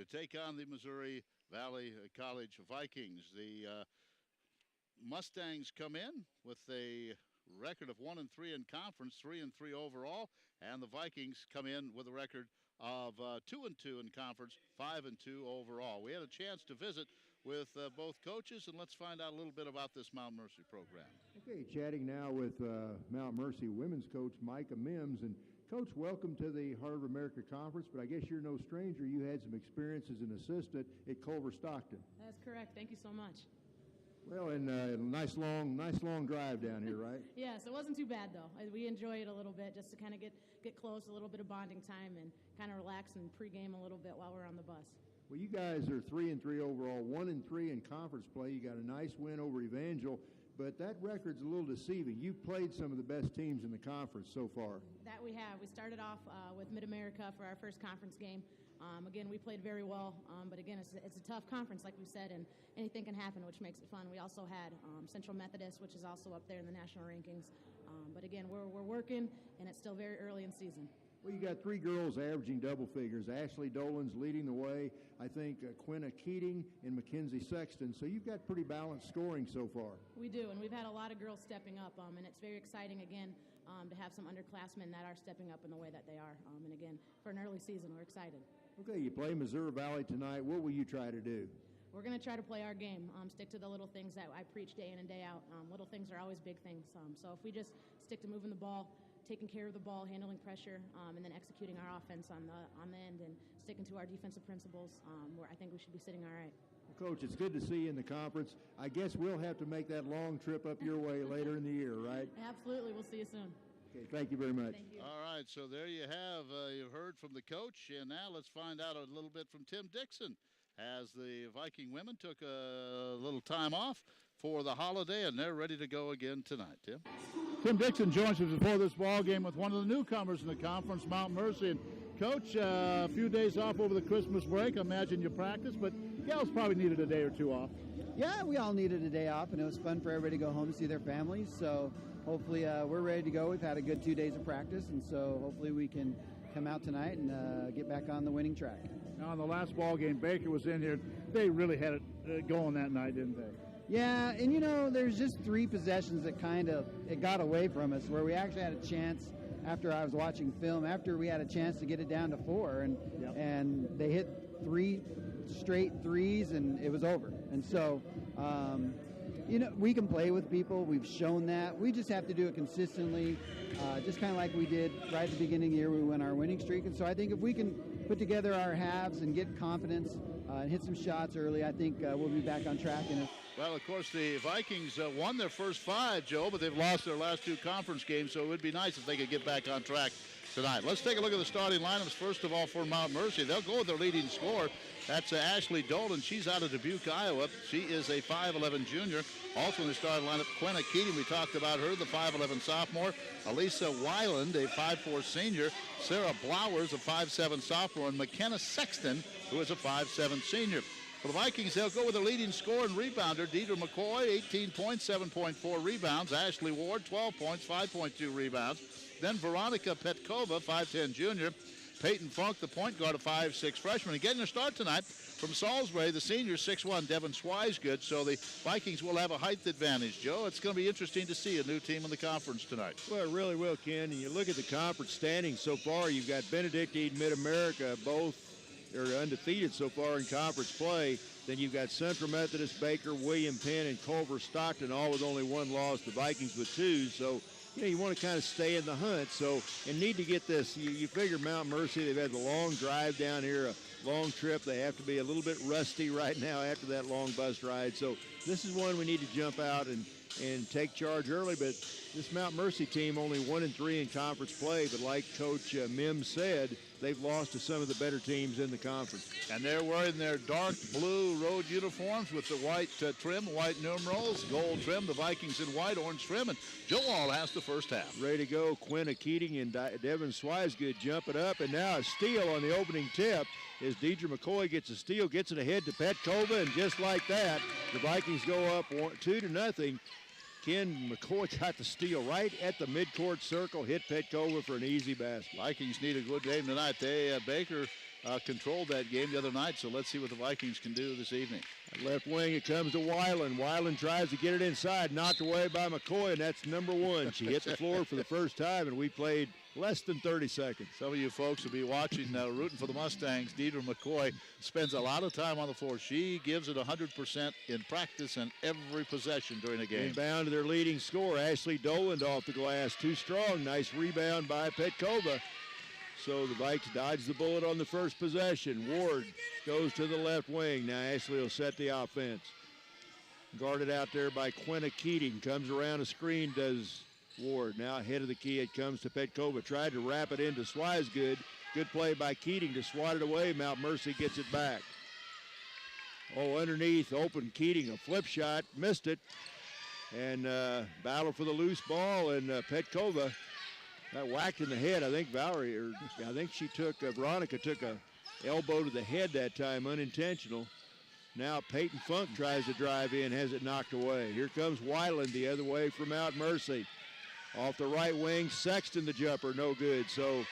to take on the Missouri Valley College Vikings. The Mustangs come in with a record of 1-3 in conference, 3-3 overall, and the Vikings come in with a record of 2-2 in conference, 5-2 overall. We had a chance to visit with both coaches, and let's find out a little bit about this Mount Mercy program. Okay, chatting now with Mount Mercy women's coach Micah Mims. And Coach, welcome to the Heart of America Conference, but I guess you're no stranger. You had some experience as an assistant at Culver Stockton. That's correct. Thank you so much. Well, and nice long drive down here, right? Yes, it wasn't too bad though. We enjoy it a little bit, just to kind of get close, a little bit of bonding time, and kind of relax and pregame a little bit while we're on the bus. Well, you guys are 3-3 overall, 1-3 in conference play. You got a nice win over Evangel, but that record's a little deceiving. You've played some of the best teams in the conference so far. That we have. We started off with Mid-America for our first conference game. Again, we played very well, but again, it's a tough conference, like we said, and anything can happen, which makes it fun. We also had Central Methodist, which is also up there in the national rankings. But again, we're working, and it's still very early in season. Well, you got three girls averaging double figures. Ashley Dolan's leading the way. I think Quinna Keating and Mackenzie Sexton. So you've got pretty balanced scoring so far. We do, and we've had a lot of girls stepping up, and it's very exciting, again, to have some underclassmen that are stepping up in the way that they are. And again, for an early season, we're excited. Okay, you play Missouri Valley tonight. What will you try to do? We're going to try to play our game, stick to the little things that I preach day in and day out. Little things are always big things. So if we just stick to moving the ball, taking care of the ball, handling pressure, and then executing our offense on the end and sticking to our defensive principles, where I think we should be sitting all right. Well, Coach, it's good to see you in the conference. I guess we'll have to make that long trip up your way later in the year, right? Absolutely. We'll see you soon. Okay, thank you very much. Thank you. All right, so there you have, you've heard from the coach, and now let's find out a little bit from Tim Dixon, as the Viking women took a little time off for the holiday, and they're ready to go again tonight. Tim? Tim Dixon joins us before this ball game with one of the newcomers in the conference, Mount Mercy. And Coach, a few days off over the Christmas break. I imagine you practice, but gals probably needed a day or two off. Yeah, we all needed a day off, and it was fun for everybody to go home and see their families. So hopefully we're ready to go. We've had a good 2 days of practice, and so hopefully we can come out tonight and get back on the winning track. Now, in the last ball game, Baker was in here. They really had it going that night, didn't they? Yeah, and there's just 3 possessions that it got away from us, where we actually had a chance after I was watching film, after we had a chance to get it down to 4, and they hit 3 straight threes, and it was over. And so, we can play with people. We've shown that. We just have to do it consistently, just kind of like we did right at the beginning of the year. We went our winning streak. And so I think if we can put together our halves and get confidence and hit some shots early, I think we'll be back on track. Well, of course, the Vikings won their first 5, Joe, but they've lost their last 2 conference games, so it would be nice if they could get back on track tonight. Let's take a look at the starting lineups. First of all, for Mount Mercy, they'll go with their leading scorer. That's Ashley Dolan. She's out of Dubuque, Iowa. She is a 5'11 junior. Also in the starting lineup, Quinna Keating. We talked about her, the 5'11 sophomore. Elisa Weiland, a 5'4 senior. Sarah Blowers, a 5'7 sophomore. And McKenna Sexton, who is a 5'7 senior. For the Vikings, they'll go with the leading scorer and rebounder, Deidre McCoy, 18 points, 7.4 rebounds. Ashley Ward, 12 points, 5.2 rebounds. Then Veronica Petkova, 5'10 junior. Peyton Funk, the point guard, a 5'6 freshman. And getting a start tonight from Salisbury, the senior, 6'1", Devin Swisegood. So the Vikings will have a height advantage, Joe. It's going to be interesting to see a new team in the conference tonight. Well, it really will, Ken. And you look at the conference standings so far, you've got Benedictine, Mid-America, both are undefeated so far in conference play. Then you've got Central Methodist, Baker, William Penn, and Culver Stockton, all with only 1 loss. The Vikings with 2. So, you want to kind of stay in the hunt. So, and need to get this. You figure Mount Mercy, they've had the long drive down here, a long trip. They have to be a little bit rusty right now after that long bus ride. So, this is one we need to jump out and take charge early. But this Mount Mercy team only 1-3 in conference play. But like Coach Mims said, they've lost to some of the better teams in the conference. And they're wearing their dark blue road uniforms with the white trim, white numerals, gold trim, the Vikings in white, orange trim. And Joe Wall has the first half. Ready to go. Quinna Keating and Devin Swisegood jumping up. And now a steal on the opening tip as Deidre McCoy gets a steal, gets it ahead to Petkova. And just like that, the Vikings go up 2-0. Ken McCoy got the steal right at the midcourt circle, hit Petkova for an easy basket. Vikings need a good game tonight. Baker controlled that game the other night, so let's see what the Vikings can do this evening. Left wing, it comes to Weiland. Weiland tries to get it inside, knocked away by McCoy, and that's number one. She hit the floor for the first time, and we played less than 30 seconds. Some of you folks will be watching, rooting for the Mustangs. Deidre McCoy spends a lot of time on the floor. She gives it 100% in practice and every possession during a game. Inbound to their leading scorer, Ashley Doland off the glass. Too strong. Nice rebound by Petkova. So the Vikes dodge the bullet on the first possession. Ward goes to the left wing. Now Ashley will set the offense. Guarded out there by Quinna Keating. Comes around a screen, does Ward. Now ahead of the key, it comes to Petkova. Tried to wrap it into Swisegood. Good play by Keating to swat it away. Mount Mercy gets it back. Oh, underneath, open Keating, a flip shot, missed it. And battle for the loose ball, and Petkova got whacked in the head. I think Veronica took a elbow to the head that time, unintentional. Now Peyton Funk tries to drive in, has it knocked away. Here comes Weiland the other way from Mount Mercy. Off the right wing, Sexton the jumper, no good. So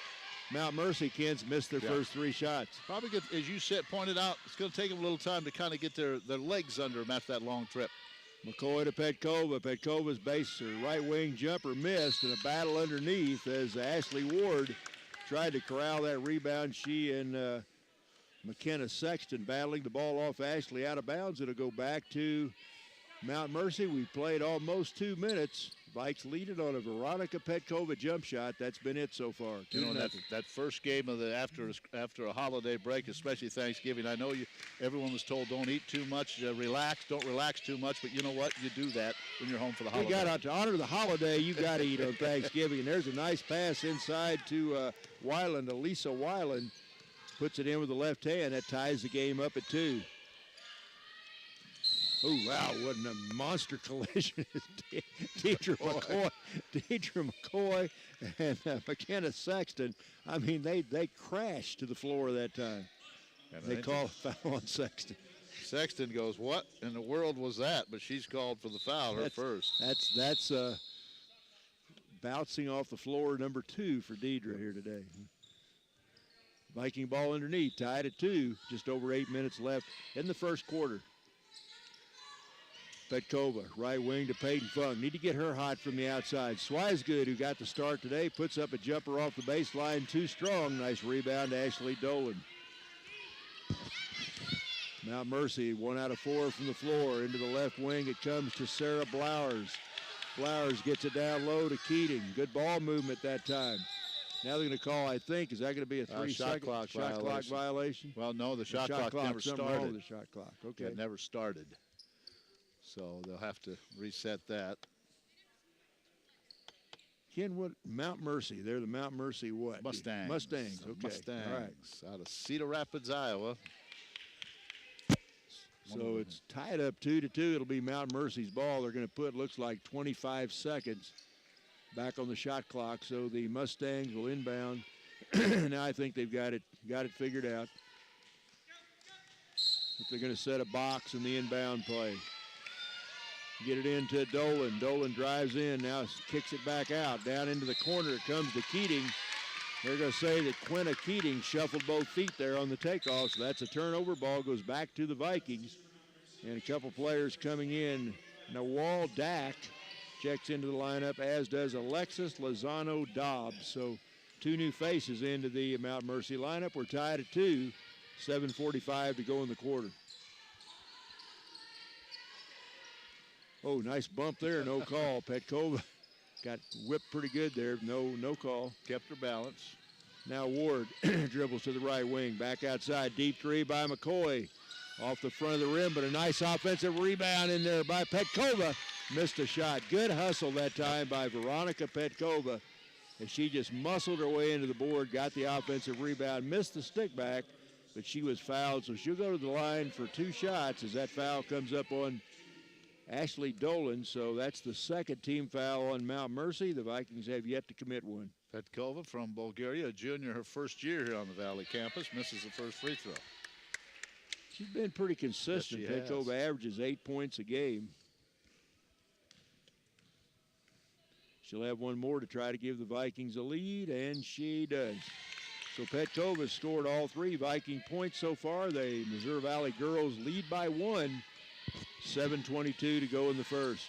Mount Mercy kids missed their first three shots. Probably good, as you pointed out, it's going to take them a little time to kind of get their legs under them after that long trip. McCoy to Petkova. Petkova's base or right wing jumper missed, and a battle underneath as Ashley Ward tried to corral that rebound. She and McKenna Sexton battling the ball off Ashley out of bounds. It'll go back to Mount Mercy. We've played almost 2 minutes. Vikes lead it on a Veronica Petkova jump shot. That's been it so far. That first game of the after a holiday break, especially Thanksgiving. I know everyone was told don't eat too much, don't relax too much. But you know what? You do that when you're home for the holiday. You got to honor the holiday. You got to eat on Thanksgiving. And there's a nice pass inside to Weiland. Elisa Weiland puts it in with the left hand. That ties the game up at 2. Oh, wow, what a monster collision. Deidre McCoy and McKenna Sexton. I mean, they crashed to the floor that time. They call a foul on Sexton. Sexton goes, what in the world was that? But she's called for the foul, first. That's bouncing off the floor number 2 for Deidre here today. Viking ball underneath, tied at 2, just over 8 minutes left in the first quarter. Petkova, right wing to Peyton Funk. Need to get her hot from the outside. Swisegood, who got the start today, puts up a jumper off the baseline. Too strong. Nice rebound to Ashley Dolan. Mount Mercy, 1 out of 4 from the floor. Into the left wing, it comes to Sarah Blowers. Blowers gets it down low to Keating. Good ball movement that time. Now they're going to call, I think, is that going to be a 3-second shot clock violation? Well, no, the shot clock never started. The shot clock, okay. It never started. So they'll have to reset that. Ken, what Mount Mercy? They're the Mount Mercy what? Mustangs. Mustangs, okay. Mustangs, all right. Out of Cedar Rapids, Iowa. So it's tied up 2-2. It'll be Mount Mercy's ball. They're going to put, looks like 25 seconds back on the shot clock. So the Mustangs will inbound. Now I think they've got it figured out. If they're going to set a box in the inbound play. Get it into Dolan. Dolan drives in, now kicks it back out. Down into the corner, it comes to Keating. They're going to say that Quinna Keating shuffled both feet there on the takeoff, so that's a turnover. Ball goes back to the Vikings. And a couple players coming in. Nawal Dak checks into the lineup, as does Alexis Lozano Dobbs. So 2 new faces into the Mount Mercy lineup. We're tied at 2, 7:45 to go in the quarter. Oh, nice bump there, no call. Petkova got whipped pretty good there, no call. Kept her balance. Now Ward dribbles to the right wing, back outside, deep 3 by McCoy. Off the front of the rim, but a nice offensive rebound in there by Petkova. Missed a shot. Good hustle that time by Veronica Petkova. And she just muscled her way into the board, got the offensive rebound, missed the stick back, but she was fouled, so she'll go to the line for 2 shots as that foul comes up on Ashley Dolan, so that's the second team foul on Mount Mercy. The Vikings have yet to commit one. Petkova from Bulgaria, a junior, her first year here on the Valley campus, misses the first free throw. She's been pretty consistent. Yes, Petkova averages 8 points a game. She'll have one more to try to give the Vikings a lead, and she does. So Petkova scored all 3 Viking points so far. The Missouri Valley girls lead by 1. 7:22 to go in the first.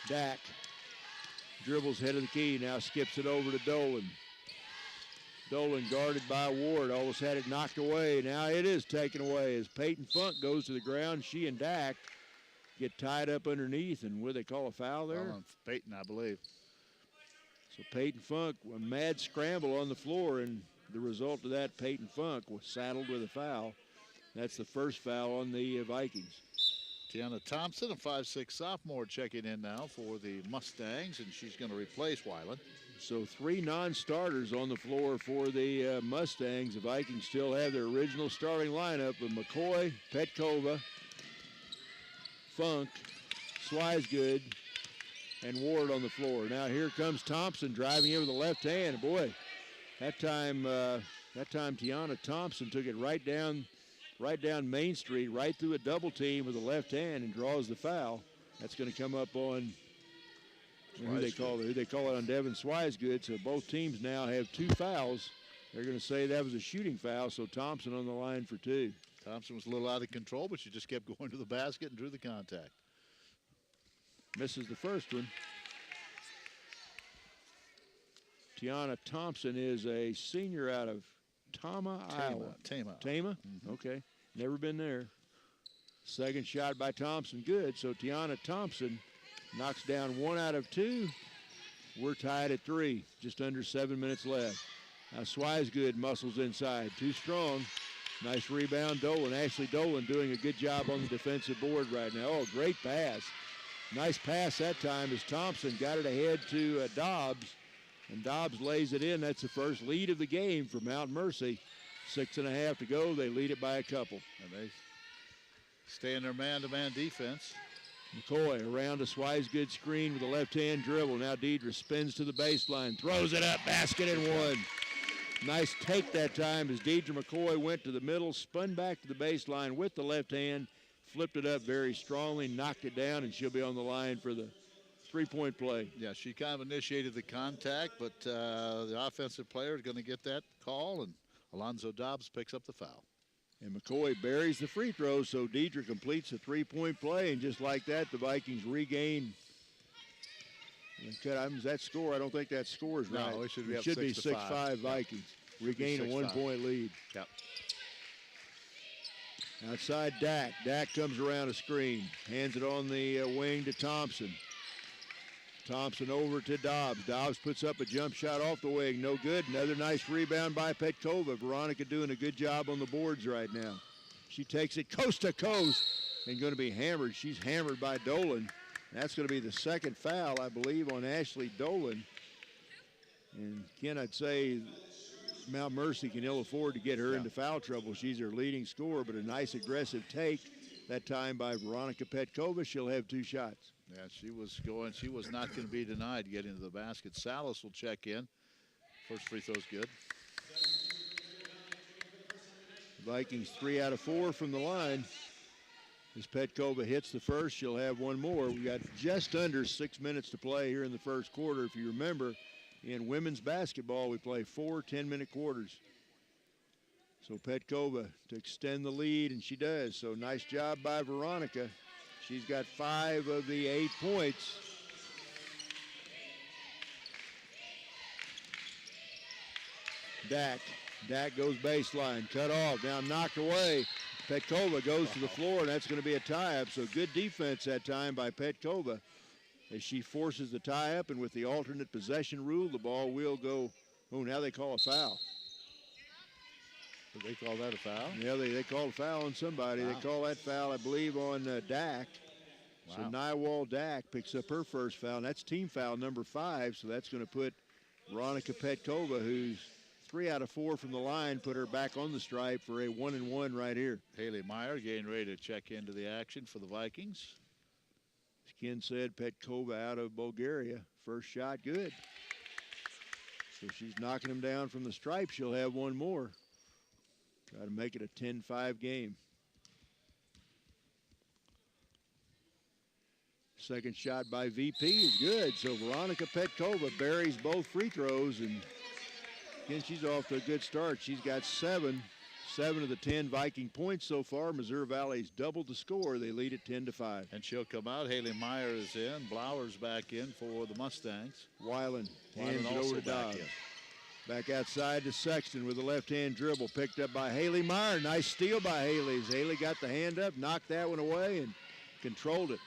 Dack dribbles head of the key, now skips it over to Dolan. Dolan guarded by Ward, almost had it knocked away. Now it is taken away as Peyton Funk goes to the ground. She and Dack get tied up underneath, and what do they call a foul there? Peyton, I believe. So Peyton Funk, a mad scramble on the floor, and the result of that, Peyton Funk was saddled with a foul. That's the first foul on the Vikings. Tiana Thompson, a 5'6" sophomore, checking in now for the Mustangs, and she's going to replace Weiland. So 3 non-starters on the floor for the Mustangs. The Vikings still have their original starting lineup of McCoy, Petkova, Funk, Swisegood, and Ward on the floor. Now here comes Thompson driving in with the left hand. Boy, that time Tiana Thompson took it right down Main Street, right through a double team with the left hand and draws the foul. That's going to come up on who they call it on Devin Swisegood. So both teams now have 2 fouls. They're going to say that was a shooting foul, so Thompson on the line for 2. Thompson was a little out of control, but she just kept going to the basket and drew the contact. Misses the first one. Tiana Thompson is a senior out of Iowa. Tama. Mm-hmm. Okay. Never been there. Second shot by Thompson, good. So Tiana Thompson knocks down 1 out of 2. We're tied at 3. Just under 7 minutes left. Now Swisegood muscles inside. Too strong. Nice rebound, Dolan. Ashley Dolan doing a good job on the defensive board right now. Oh, great pass. Nice pass that time as Thompson got it ahead to Dobbs. And Dobbs lays it in. That's the first lead of the game for Mount Mercy. 6.5 to go. They lead it by a couple. And they stay in their man-to-man defense. McCoy around a Swisegood screen with a left-hand dribble. Now Deidre spins to the baseline, throws it up, basket and 1. Nice take that time as Deidre McCoy went to the middle, spun back to the baseline with the left hand, flipped it up very strongly, knocked it down, and she'll be on the line for the 3-point play. Yeah, she kind of initiated the contact, but the offensive player is going to get that call, and Alonzo Dobbs picks up the foul. And McCoy buries the free throw, so Deidre completes a 3-point play, and just like that, the Vikings regain. Is that score? I don't think that score is right. No, it should be 6-5 Vikings. Regain a 1-point lead. Yep. Outside Dack. Dack comes around a screen. Hands it on the wing to Thompson. Thompson over to Dobbs. Dobbs puts up a jump shot off the wing. No good. Another nice rebound by Petkova. Veronica doing a good job on the boards right now. She takes it coast to coast and going to be hammered. She's hammered by Dolan. That's going to be the second foul, I believe, on Ashley Dolan. And again, I'd say Mount Mercy can ill afford to get her into foul trouble. She's their leading scorer, but a nice aggressive take that time by Veronica Petkova. She'll have 2 shots. Yeah, she was going. She was not going to be denied getting to the basket. Salas will check in. First free throw's good. Vikings 3 out of 4 from the line. As Petkova hits the first, she'll have 1 more. We got just under 6 minutes to play here in the first quarter. If you remember, in women's basketball, we play 4 10-minute quarters. So Petkova to extend the lead, and she does. So nice job by Veronica. She's got 5 of the 8 points. Dack goes baseline, cut off, now knocked away. Petkova goes to the floor, and that's going to be a tie-up. So good defense that time by Petkova as she forces the tie-up, and with the alternate possession rule, the ball will go. Oh, now they call a foul. Did they call that a foul? Yeah, they called a foul on somebody. Wow. They call that foul, I believe, on Dack. Wow. So Nywall Dack picks up her first foul, and that's team foul number 5. So that's going to put Veronica Petkova, who's 3 out of 4 from the line, put her back on the stripe for a 1-and-1 right here. Haley Meyer getting ready to check into the action for the Vikings. As Ken said, Petkova out of Bulgaria. First shot, good. So she's knocking him down from the stripe. She'll have 1 more. Try to make it a 10-5 game. Second shot by VP is good. So Veronica Petkova buries both free throws, and Again, she's off to a good start. She's got 7 of the 10 Viking points so far. Missouri Valley's doubled the score. They lead at 10-5. And she'll come out. Haley Meyer is in. Blowers back in for the Mustangs. Weiland hands it also over to back Dobbs. in. Back outside to Sexton with a left-hand dribble. Picked up by Haley Meyer. Nice steal by Haley. Haley got the hand up, knocked that one away, and controlled it.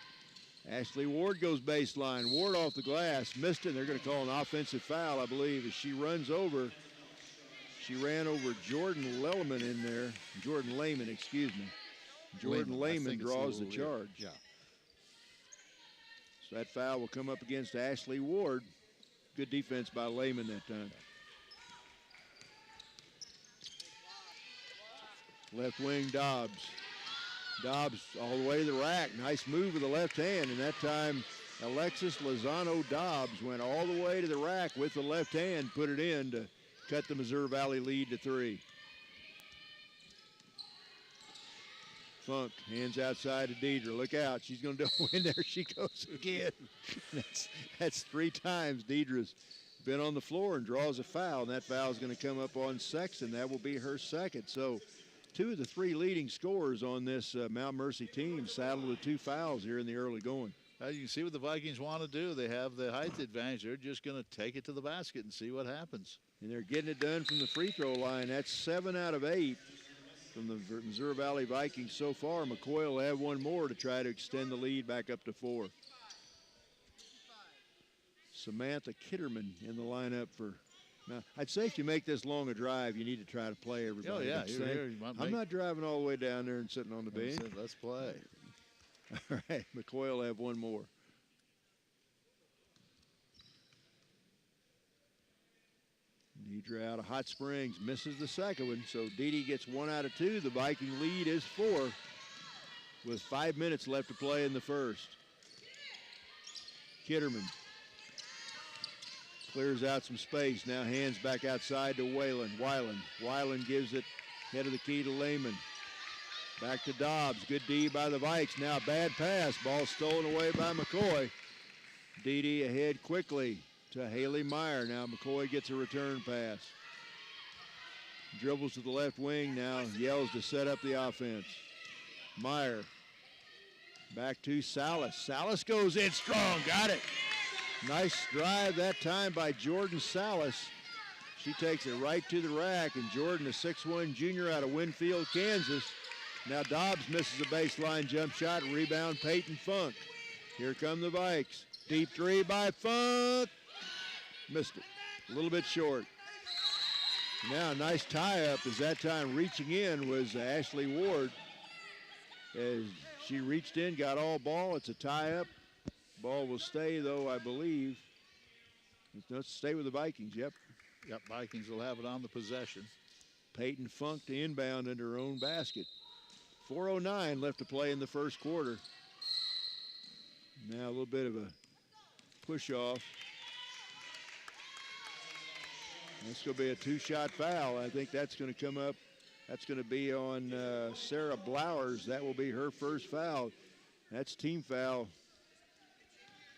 Ashley Ward goes baseline. Ward off the glass. Missed it. And they're going to call an offensive foul, I believe, as she runs over. She ran over Jordan Lehman in there. Jordan Lehman, excuse me. Jordan Lehman draws the charge. Yeah. So that foul will come up against Ashley Ward. Good defense by Lehman that time. Left wing Dobbs. Dobbs all the way to the rack. Nice move with the left hand, and that time Alexis Lozano Dobbs went all the way to the rack with the left hand, put it in to cut the Missouri Valley lead to 3. Funk hands outside to Deidre. Look out, she's going to win. There she goes again. That's 3 times Deidre's been on the floor and draws a foul, and that foul is going to come up on Sexton. That will be her second. So 2 of the 3 leading scorers on this Mount Mercy team saddled with 2 fouls here in the early going. You can see what the Vikings want to do. They have the height advantage. They're just going to take it to the basket and see what happens. And they're getting it done from the free throw line. That's 7 out of 8 from the Missouri Valley Vikings so far. McCoy will have 1 more to try to extend the lead back up to 4. Samantha Kitterman in the lineup for. Now, I'd say if you make this long a drive, you need to try to play everybody. Oh, yeah. I'm not driving all the way down there and sitting on the bench. Let's play. All right, McCoy will have 1 more. Deidre out of Hot Springs misses the second one, so Dee gets 1 out of 2. The Viking lead is 4 with 5 minutes left to play in the first. Kitterman clears out some space. Now hands back outside to Weiland. Weiland gives it head of the key to Lehman. Back to Dobbs. Good D by the Vikes. Now bad pass. Ball stolen away by McCoy. Dee ahead quickly to Haley Meyer. Now McCoy gets a return pass. Dribbles to the left wing. Now yells to set up the offense. Meyer. Back to Salas. Salas goes in strong. Got it. Nice drive that time by Jordan Salas. She takes it right to the rack, and Jordan, a 6'1" junior out of Winfield, Kansas. Now Dobbs misses a baseline jump shot. Rebound, Peyton Funk. Here come the Vikes. Deep 3 by Funk. Missed it. A little bit short. Now nice tie-up as that time reaching in was Ashley Ward. As she reached in, got all ball. It's a tie-up. Ball will stay, though, I believe. Let's stay with the Vikings, yep. Yep, Vikings will have it on the possession. Peyton Funk to inbound into her own basket. 4:09 left to play in the first quarter. Now a little bit of a push-off. That's going to be a 2-shot foul. I think that's going to come up. That's going to be on Sarah Blowers. That will be her first foul. That's team foul.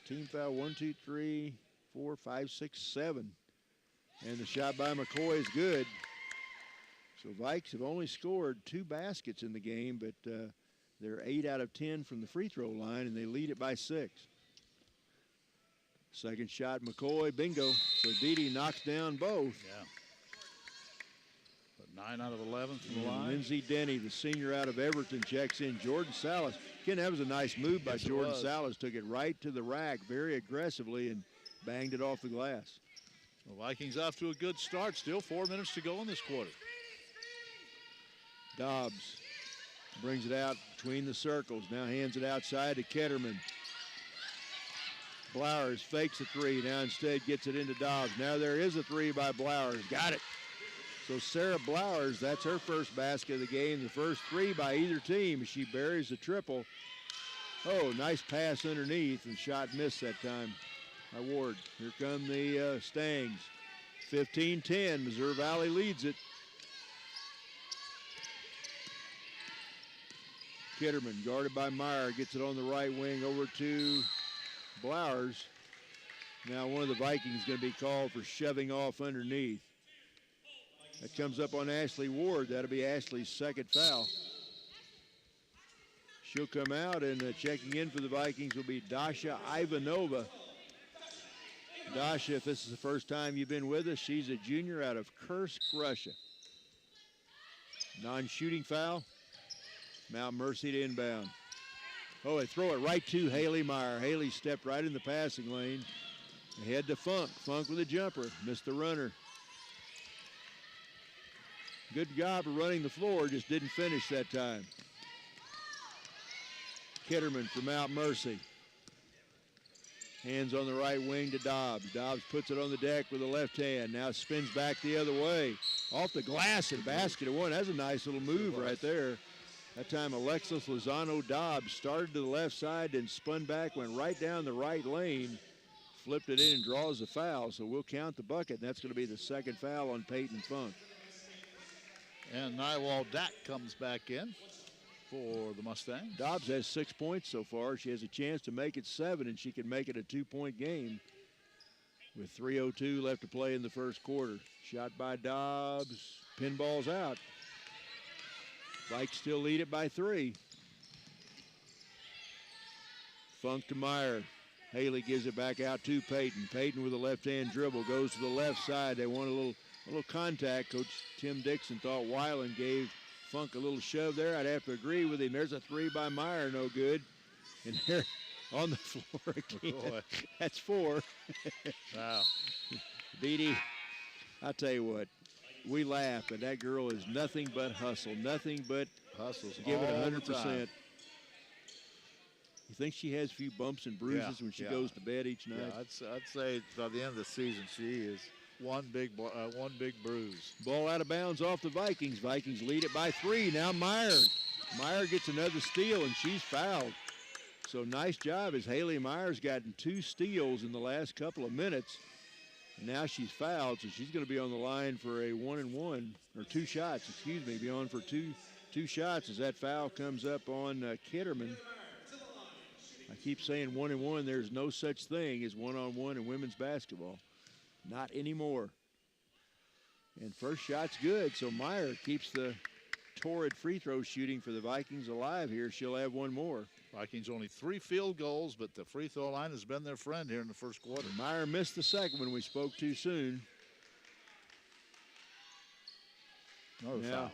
Team foul 1, 2, 3, 4, 5, 6, 7. And the shot by McCoy is good. So Vikes have only scored 2 baskets in the game, but they're 8 out of 10 from the free throw line, and they lead it by 6. Second shot, McCoy, bingo. So Dee knocks down both. Yeah. But 9 out of 11 from the line. Lindsey Denny, the senior out of Everton, checks in. Jordan Salas. Again, that was a nice move by Jordan Salas. Took it right to the rack very aggressively and banged it off the glass. The Vikings off to a good start. Still 4 minutes to go in this quarter. Dobbs brings it out between the circles. Now hands it outside to Ketterman. Blowers fakes a 3. Now instead gets it into Dobbs. Now there is a 3 by Blowers. Got it. So Sarah Blowers, that's her first basket of the game. The first 3 by either team. She buries the triple. Oh, nice pass underneath, and shot missed that time by Ward. Here come the Stangs. 15-10, Missouri Valley leads it. Kitterman, guarded by Meyer, gets it on the right wing over to Blowers. Now one of the Vikings is going to be called for shoving off underneath. That comes up on Ashley Ward. That'll be Ashley's second foul. She'll come out, and checking in for the Vikings will be Dasha Ivanova. Dasha, if this is the first time you've been with us, she's a junior out of Kursk, Russia. Non-shooting foul. Mount Mercy to inbound. Oh, they throw it right to Haley Meyer. Haley stepped right in the passing lane. Ahead to Funk. Funk with a jumper. Missed the runner. Good job of running the floor, just didn't finish that time. Kitterman for Mount Mercy. Hands on the right wing to Dobbs. Dobbs puts it on the deck with the left hand. Now spins back the other way. Off the glass and basket of one. That's a nice little move right there. That time Alexis Lozano Dobbs started to the left side and spun back, went right down the right lane, flipped it in and draws a foul. So we'll count the bucket, and that's going to be the second foul on Peyton Funk. And Nywall Dak comes back in for the Mustangs. Dobbs has 6 points so far. She has a chance to make it 7, and she can make it a 2-point game with 3:02 left to play in the first quarter. Shot by Dobbs. Pinball's out. Vikes still lead it by 3. Funk to Meyer. Haley gives it back out to Peyton. Peyton with a left-hand dribble goes to the left side. They want a little contact. Coach Tim Dixon thought Weiland gave Funk a little shove there. I'd have to agree with him. There's a 3 by Meyer, no good. And there on the floor again. Oh, that's 4. Wow. Beatty, I'll tell you what, we laugh, but that girl is nothing but hustle. Nothing but hustles. Give it all 100%. the time. You think she has a few bumps and bruises when she goes to bed each night? Yeah, I'd say by the end of the season, she is one big bruise. Ball out of bounds off the Vikings. Vikings lead it by 3. Now Meyer. Meyer gets another steal, and she's fouled. So nice job as Haley Meyer's gotten 2 steals in the last couple of minutes. And now she's fouled, so she's going to be on the line for a 1-and-1, or 2 shots, excuse me, be on for two shots as that foul comes up on Kitterman. I keep saying 1-and-1. There's no such thing as 1-on-1 in women's basketball. Not anymore. And first shot's good, so Meyer keeps the torrid free throw shooting for the Vikings alive here. She'll have 1 more. Vikings only 3 field goals, but the free throw line has been their friend here in the first quarter. Meyer missed the second one. We spoke too soon. Another foul.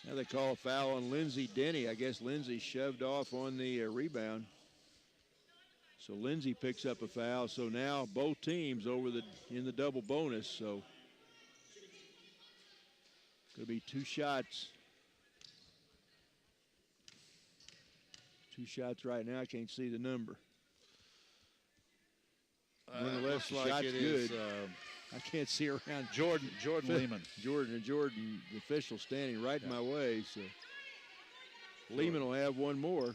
Now they call a foul on Lindsay Denny. I guess Lindsay shoved off on the rebound. So Lindsay picks up a foul. So now both teams in the double bonus. So could be 2 shots. 2 shots right now. I can't see the number. Looks like shot's it good. is I can't see around. Jordan Lehman. Jordan, the official standing right in my way. So Lehman will have 1 more.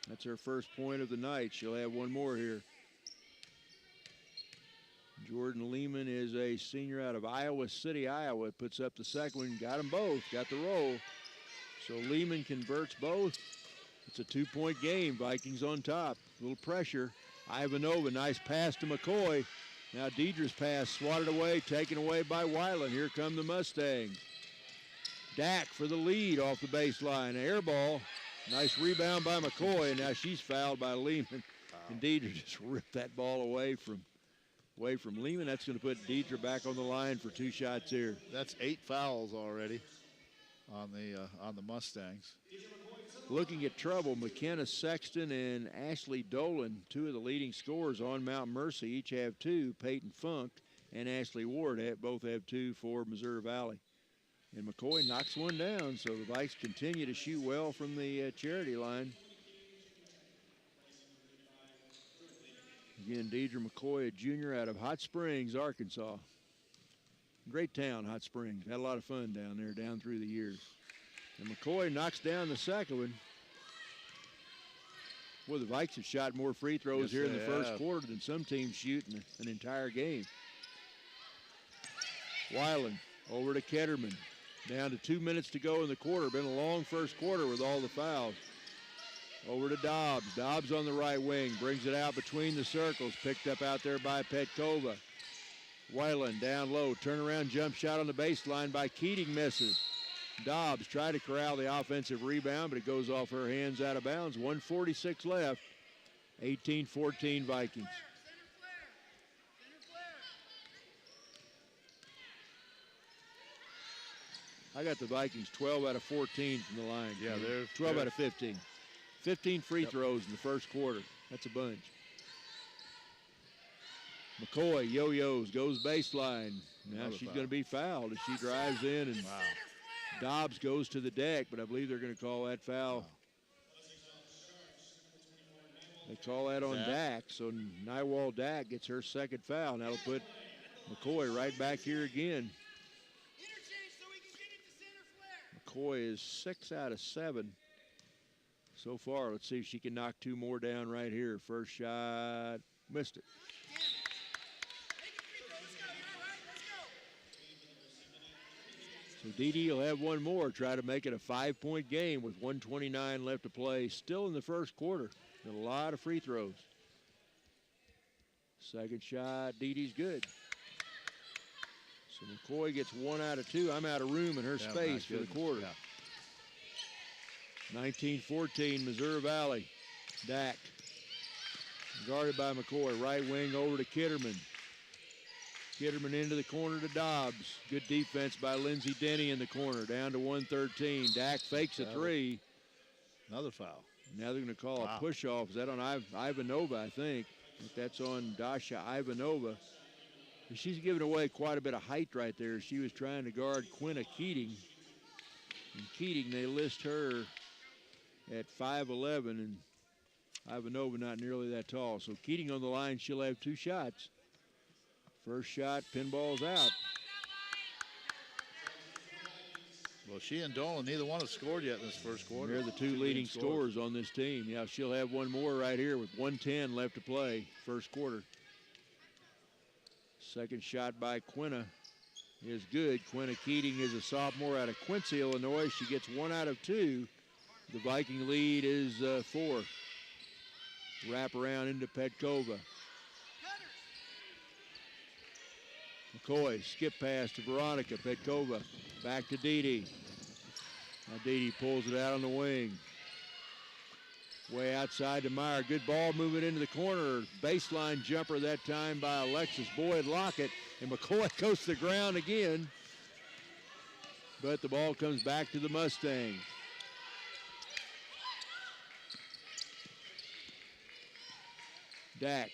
That's her first point of the night. She'll have 1 more here. Jordan Lehman is a senior out of Iowa City, Iowa. Puts up the second one. Got them both. Got the roll. So Lehman converts both. It's a 2-point game. Vikings on top. A little pressure. Ivanova, nice pass to McCoy. Now Deidre's pass swatted away, taken away by Weiland. Here come the Mustangs. Dak for the lead off the baseline. Air ball. Nice rebound by McCoy, and now she's fouled by Lehman. Wow. And Deidre just ripped that ball away from Lehman. That's going to put Deidre back on the line for 2 shots here. That's 8 fouls already on the Mustangs. Looking at trouble, McKenna Sexton and Ashley Dolan, 2 of the leading scorers on Mount Mercy, each have 2. Peyton Funk and Ashley Ward both have 2 for Missouri Valley. And McCoy knocks one down, so the Vikes continue to shoot well from the charity line. Again, Deidre McCoy, a junior out of Hot Springs, Arkansas. Great town, Hot Springs. Had a lot of fun down there, down through the years. And McCoy knocks down the second one. Well, the Vikes have shot more free throws here in the first quarter than some teams shoot in an entire game. Weiland over to Ketterman. Down to 2 minutes to go in the quarter. Been a long first quarter with all the fouls. Over to Dobbs. Dobbs on the right wing. Brings it out between the circles. Picked up out there by Petkova. Weiland down low. Turnaround jump shot on the baseline by Keating, misses. Dobbs tried to corral the offensive rebound, but it goes off her hands out of bounds. 1:46 left. 18-14 Vikings. I got the Vikings 12 out of 14 from the line. Yeah, they're 12 out of 15. 15 free throws in the first quarter. That's a bunch. McCoy yo-yos, goes baseline. Now Another she's foul. going to be fouled as she drives in, and Dobbs goes to the deck, but I believe they're going to call that foul. They call that on Dak, so Nywall Dak gets her second foul. That'll put McCoy right back here again. McCoy is 6 out of 7 so far. Let's see if she can knock 2 more down right here. First shot, missed it. So Dee will have one more, try to make it a 5-point game with 1:29 left to play. Still in the first quarter. Got a lot of free throws. Second shot, Dee's good. So McCoy gets 1 out of 2. I'm out of room in her space for the quarter. 19-14, Missouri Valley. Dak guarded by McCoy. Right wing over to Kitterman. Kitterman into the corner to Dobbs. Good defense by Lindsey Denny in the corner. Down to 113. Dak fakes a 3. Another foul. Now they're going to call a push-off. Is that on Ivanova, I think? That's on Dasha Ivanova. And she's giving away quite a bit of height right there. She was trying to guard Quinna Keating. And Keating, they list her at 5'11", and Ivanova not nearly that tall. So Keating on the line, she'll have 2 shots. First shot, pinball's out. Well, she and Dolan, neither one have scored yet in this first quarter. They're the two leading scorers on this team. Yeah, she'll have one more right here with 1:10 left to play, first quarter. Second shot by Quinna is good. Quinna Keating is a sophomore out of Quincy, Illinois. She gets 1 out of 2. The Viking lead is 4. Wrap around into Petkova. McCoy, skip pass to Veronica. Petkova back to Dee. Now Dee pulls it out on the wing. Way outside to Meyer. Good ball moving into the corner. Baseline jumper that time by Alexis Boyd-Lockett. And McCoy goes to the ground again. But the ball comes back to the Mustangs. Dak.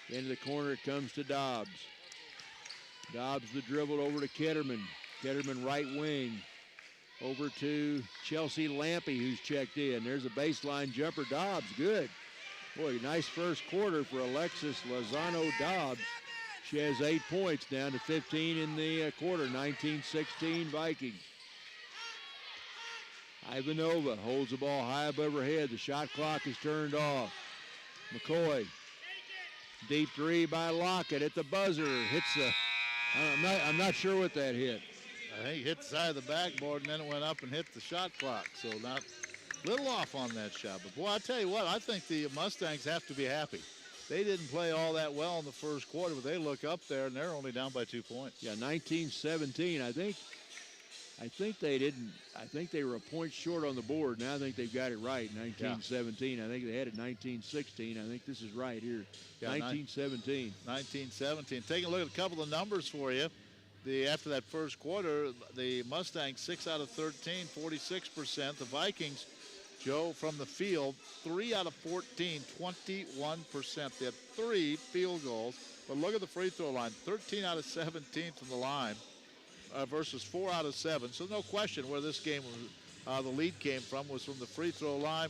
Into the corner it comes to Dobbs. Dobbs the dribble over to Ketterman. Ketterman right wing. Over to Chelsea Lampy, who's checked in. There's a baseline jumper. Dobbs, good. Boy, nice first quarter for Alexis Lozano Dobbs. She has 8 points, down to 15 in the quarter. 19-16 Vikings. Ivanova holds the ball high above her head. The shot clock is turned off. McCoy. Deep 3 by Lockett at the buzzer. Hits the... I'm not sure what that hit. I think it hit the side of the backboard, and then it went up and hit the shot clock. So not a little off on that shot. But, boy, I tell you what, I think the Mustangs have to be happy. They didn't play all that well in the first quarter, but they look up there, and they're only down by 2 points. Yeah, 19-17. I think they didn't. I think they were a point short on the board. Now I think they've got it right, 19-17. I think they had it 19-16. I think this is right here, 19-17. 19-17. Taking a look at a couple of numbers for you. After that first quarter, the Mustangs 6 out of 13, 46%. The Vikings, Joe, from the field, 3 out of 14, 21%. They had 3 field goals. But look at the free throw line, 13 out of 17 from the line versus 4 out of 7. So no question where this game, the lead came from was from the free throw line.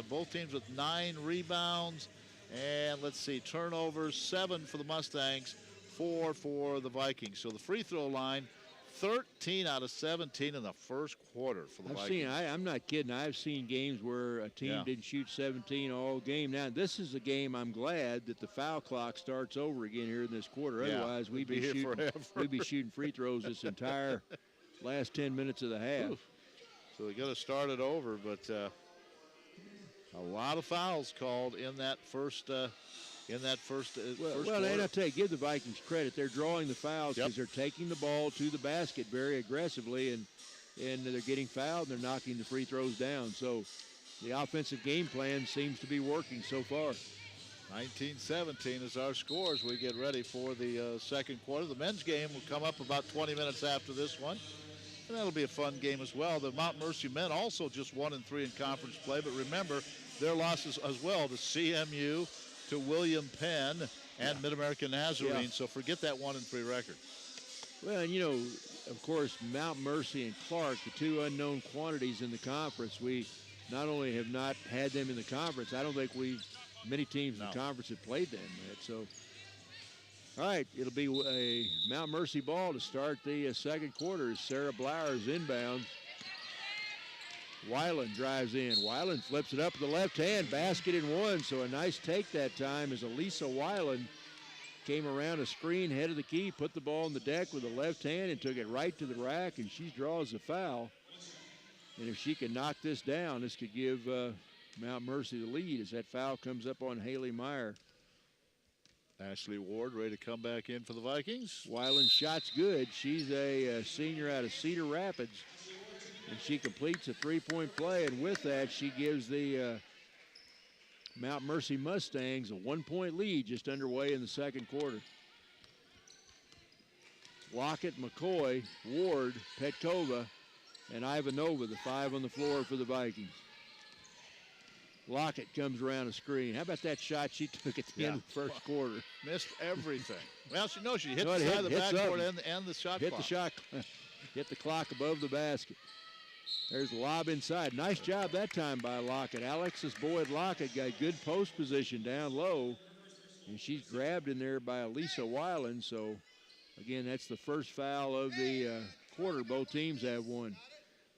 Both teams with 9 rebounds. And let's see, turnovers, 7 for the Mustangs, 4 for the Vikings. So the free throw line, 13 out of 17 in the first quarter for the Vikings. I'm not kidding. I've seen games where a team didn't shoot 17 all game. Now, this is a game I'm glad that the foul clock starts over again here in this quarter. Otherwise, we'd be shooting free throws this entire last 10 minutes of the half. Oof. So they got to start it over, but a lot of fouls called in that first in that first Well, quarter. and I'll tell you, give the Vikings credit. They're drawing the fouls because they're taking the ball to the basket very aggressively, and they're getting fouled, and they're knocking the free throws down. So the offensive game plan seems to be working so far. 19-17 is our score as we get ready for the second quarter. The men's game will come up about 20 minutes after this one, and that'll be a fun game as well. The Mount Mercy men also just 1-3 in conference play, but remember their losses as well to CMU, to William Penn, and Mid-America Nazarene, so forget that 1-3 record. Well, and of course, Mount Mercy and Clark, the two unknown quantities in the conference, we not only have not had them in the conference, I don't think many teams in the conference have played them yet. So, all right, it'll be a Mount Mercy ball to start the second quarter. Sarah Blowers inbounds. Weiland drives in. Weiland flips it up with the left hand, basket and one. So a nice take that time as Elisa Weiland came around a screen, head of the key, put the ball on the deck with the left hand and took it right to the rack, and she draws the foul. And if she can knock this down, this could give Mount Mercy the lead as that foul comes up on Haley Meyer. Ashley Ward ready to come back in for the Vikings. Weiland's shot's good. She's a senior out of Cedar Rapids, and she completes a three-point play, and with that, she gives the Mount Mercy Mustangs a 1-point lead just underway in the second quarter. Lockett, McCoy, Ward, Petkova, and Ivanova, the five on the floor for the Vikings. Lockett comes around a screen. How about that shot she took at the end of the first quarter? Missed everything. Well, she hit the side of the backboard and the shot hit clock. The shot, hit the clock above the basket. There's the lob inside. Nice job that time by Lockett. Alexis Boyd Lockett got good post position down low, and she's grabbed in there by Elisa Weiland. So, again, that's the first foul of the quarter. Both teams have one.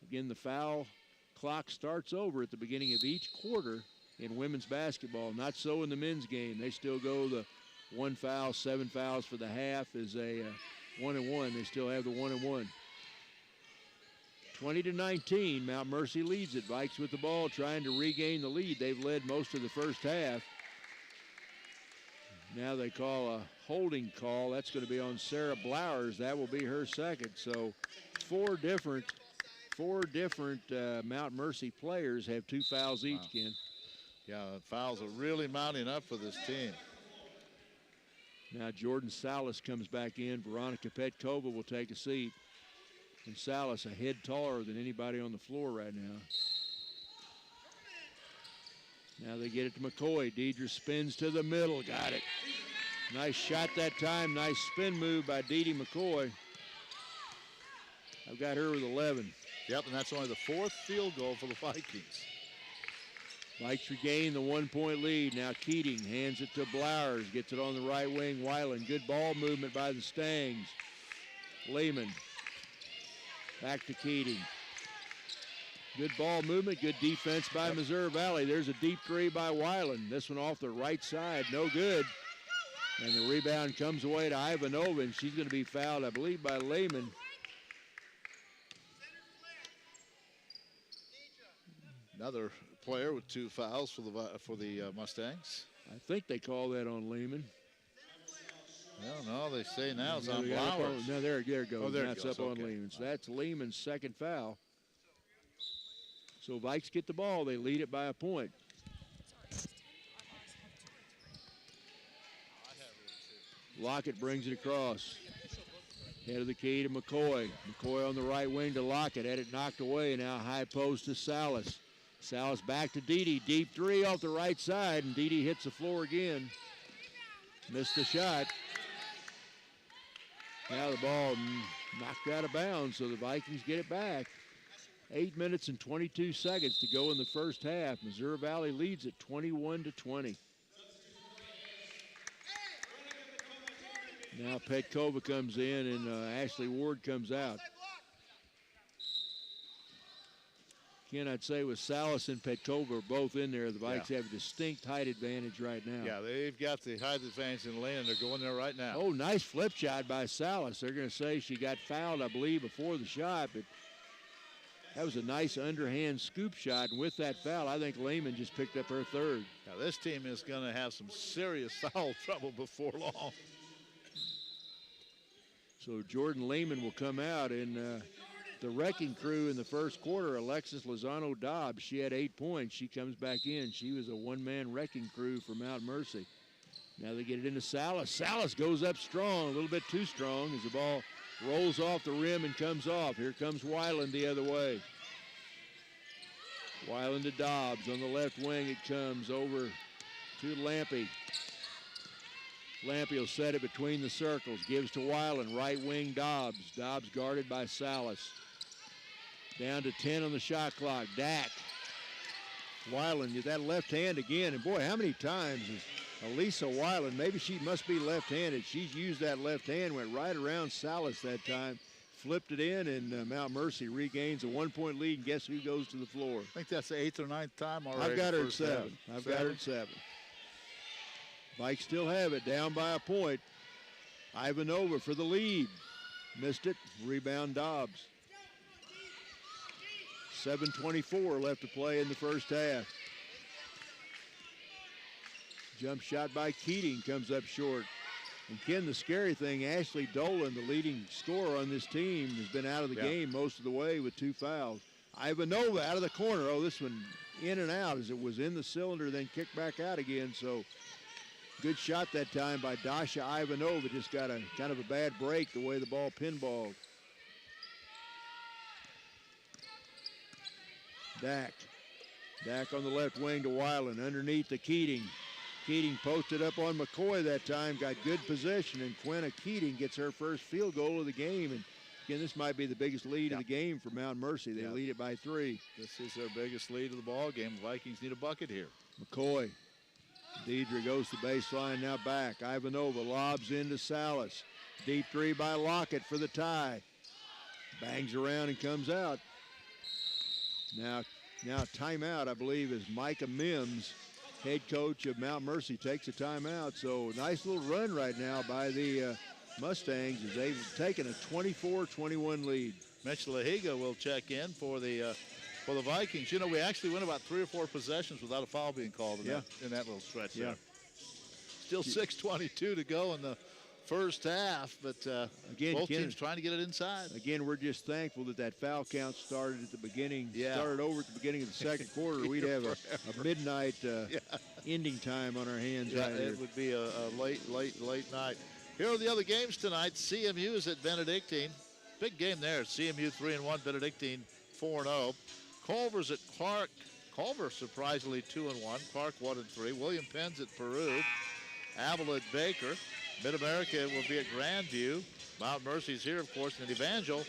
Again, the foul clock starts over at the beginning of each quarter in women's basketball. Not so in the men's game. They still go the 1 foul, 7 fouls for the half is a 1-and-1. They still have the 1-and-1. 20-19, Mount Mercy leads it. Vikes with the ball trying to regain the lead. They've led most of the first half. Now they call a holding call. That's going to be on Sarah Blowers. That will be her second. So four different Mount Mercy players have 2 fouls each, Ken. Yeah, fouls are really mounting up for this team. Now Jordan Salas comes back in. Veronica Petkova will take a seat. And Salas a head taller than anybody on the floor right now. Now they get it to McCoy. Deidre spins to the middle. Got it. Nice shot that time. Nice spin move by Dee McCoy. I've got her with 11. Yep, and that's only the 4th field goal for the Vikings. Vikes regain the 1-point lead. Now Keating hands it to Blowers. Gets it on the right wing. Weiland. Good ball movement by the Stangs. Lehman. Back to Keating. Good ball movement, good defense by Missouri Valley. There's a deep three by Weiland. This one off the right side, no good. And the rebound comes away to Ivanova, and she's going to be fouled, I believe, by Lehman. Another player with 2 fouls for the Mustangs. I think they call that on Lehman. Well, no, they say now it's on Blowers. No, there it goes. Oh, there That's it goes. up on Lehman. So that's Lehman's second foul. So Vikes get the ball. They lead it by a point. Lockett brings it across. Head of the key to McCoy. McCoy on the right wing to Lockett. Had it knocked away. Now high post to Salas. Salas back to Dede. Deep three off the right side, and Dede hits the floor again. Missed the shot. Now the ball knocked out of bounds, so the Vikings get it back. 8 minutes and 22 seconds to go in the first half. Missouri Valley leads it 21-20. Now Petkova comes in and Ashley Ward comes out. Ken, I'd say with Salas and Petkova both in there, the Vikes have a distinct height advantage right now. Yeah, they've got the height advantage in the lane, and they're going there right now. Oh, nice flip shot by Salas. They're going to say she got fouled, I believe, before the shot, but That was a nice underhand scoop shot, and with that foul, I think Lehman just picked up her third. Now this team is going to have some serious foul trouble before long. So Jordan Lehman will come out, and the wrecking crew in the first quarter, Alexis Lozano Dobbs, she had 8 points. She comes back in. She was a one-man wrecking crew for Mount Mercy. Now they get it into Salas. Salas goes up strong, a little bit too strong as the ball rolls off the rim and comes off. Here comes Weiland the other way. Weiland to Dobbs. On the left wing it comes over to Lampe. Lampe will set it between the circles. Gives to Weiland. Right wing Dobbs. Dobbs guarded by Salas. Down to 10 on the shot clock. Dak. Weiland, that left hand again. And boy, how many times is Elisa Weiland, maybe she must be left-handed. She's used that left hand, went right around Salas that time, flipped it in, and Mount Mercy regains a 1-point lead. And guess who goes to the floor? I think that's the 8th or 9th time already. I've got her at 7. I've got her at 7. Vikes still have it, down by a point. Ivanova for the lead. Missed it. Rebound Dobbs. 7:24 left to play in the first half. Jump shot by Keating comes up short. And Ken, the scary thing, Ashley Dolan, the leading scorer on this team, has been out of the game most of the way with 2 fouls. Ivanova out of the corner. Oh, this one in and out as it was in the cylinder, then kicked back out again. So good shot that time by Dasha Ivanova. Just got a kind of a bad break the way the ball pinballed. Dak on the left wing to Weiland, underneath to Keating. Keating posted up on McCoy that time, got good position, and Quenna Keating gets her first field goal of the game. And again, this might be the biggest lead of the game for Mount Mercy. They lead it by 3. This is their biggest lead of the ball game. Vikings need a bucket here. McCoy. Deidre goes to baseline, now back. Ivanova lobs into Salas. Deep 3 by Lockett for the tie. Bangs around and comes out. Now timeout, I believe, is Micah Mims, head coach of Mount Mercy, takes a timeout. So nice little run right now by the Mustangs as they've taken a 24-21 lead. Mitch Lahiga will check in for the Vikings. You know, we actually went about 3 or 4 possessions without a foul being called in that little stretch there. Still 6:22 to go in the first half, but again, both teams trying to get it inside. Again, we're just thankful that foul count started at the beginning. Started over at the beginning of the second quarter. We'd have a midnight ending time on our hands. Right here. It would be a late night. Here are the other games tonight. CMU is at Benedictine. Big game there. CMU 3-1, Benedictine 4-0. Culver's at Clark. Culver surprisingly 2-1. Clark 1-3. William Penn's at Peru. Avila at Baker. Mid-America will be at Grandview. Mount Mercy's here, of course, and Evangel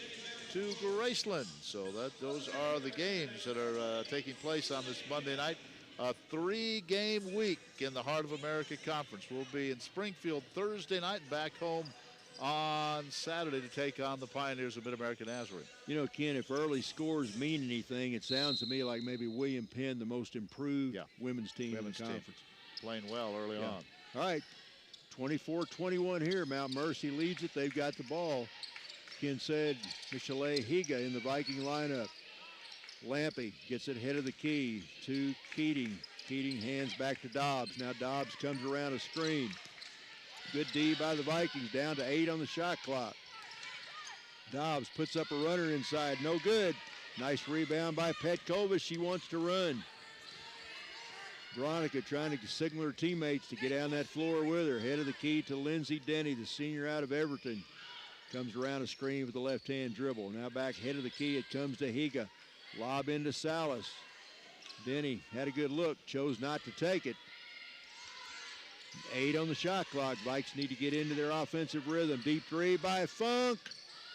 to Graceland. So those are the games that are taking place on this Monday night. A 3-game week in the Heart of America Conference. We'll be in Springfield Thursday night and back home on Saturday to take on the Pioneers of Mid-America Nazarene. You know, Ken, if early scores mean anything, it sounds to me like maybe William Penn, the most improved women's team in the conference. Playing well early on. All right. 24-21 here. Mount Mercy leads it. They've got the ball. Ken said Michele Higa in the Viking lineup. Lampe gets it head of the key to Keating. Keating hands back to Dobbs. Now Dobbs comes around a screen. Good D by the Vikings, down to 8 on the shot clock. Dobbs puts up a runner inside. No good. Nice rebound by Petkova. She wants to run. Veronica trying to signal her teammates to get down that floor with her. Head of the key to Lindsay Denny, the senior out of Everton. Comes around a screen with the left-hand dribble. Now back head of the key, it comes to Higa. Lob into Salas. Denny had a good look, chose not to take it. 8 on the shot clock. Vikes need to get into their offensive rhythm. Deep 3 by Funk.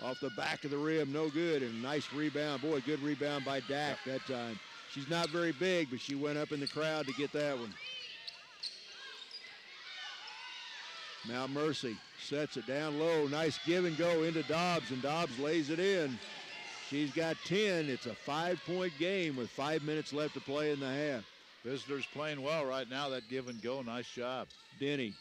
Off the back of the rim, no good. And a nice rebound. Boy, good rebound by Dak that time. She's not very big, but she went up in the crowd to get that one. Mount Mercy sets it down low. Nice give and go into Dobbs, and Dobbs lays it in. She's got 10. It's a 5-point game with 5 minutes left to play in the half. Visitors playing well right now. That give and go, nice job. Denny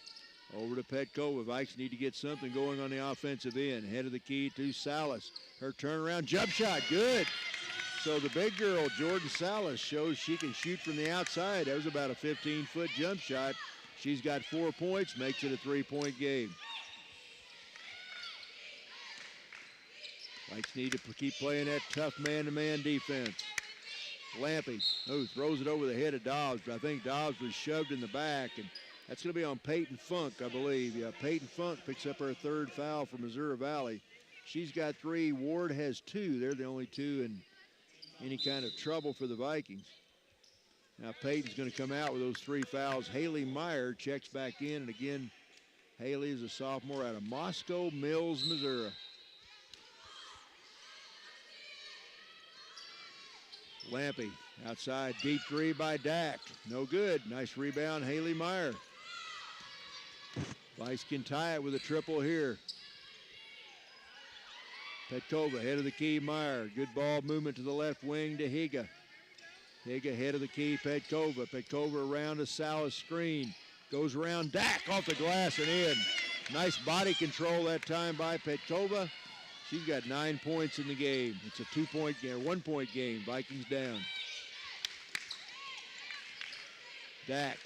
over to Petkova. Vikes need to get something going on the offensive end. Head of the key to Salas. Her turnaround jump shot, good. So the big girl, Jordan Salas, shows she can shoot from the outside. That was about a 15-foot jump shot. She's got 4 points, makes it a 3-point game. Vikes need to keep playing that tough man-to-man defense. Lampy, throws it over the head of Dobbs, but I think Dobbs was shoved in the back, and that's going to be on Peyton Funk, I believe. Yeah, Peyton Funk picks up her 3rd foul for Missouri Valley. She's got 3. Ward has 2. They're the only 2 in any kind of trouble for the Vikings. Now Peyton's going to come out with those 3 fouls. Haley Meyer checks back in, and again, Haley is a sophomore out of Moscow Mills, Missouri. Lampy outside, deep 3 by Dak. No good. Nice rebound, Haley Meyer. Vikes can tie it with a triple here. Petkova, head of the key, Meyer. Good ball movement to the left wing to Higa. Higa, head of the key, Petkova. Petkova around a Salas screen. Goes around Dak off the glass and in. Nice body control that time by Petkova. She's got 9 points in the game. It's a 2-point game, 1-point game. Vikings down. Dak.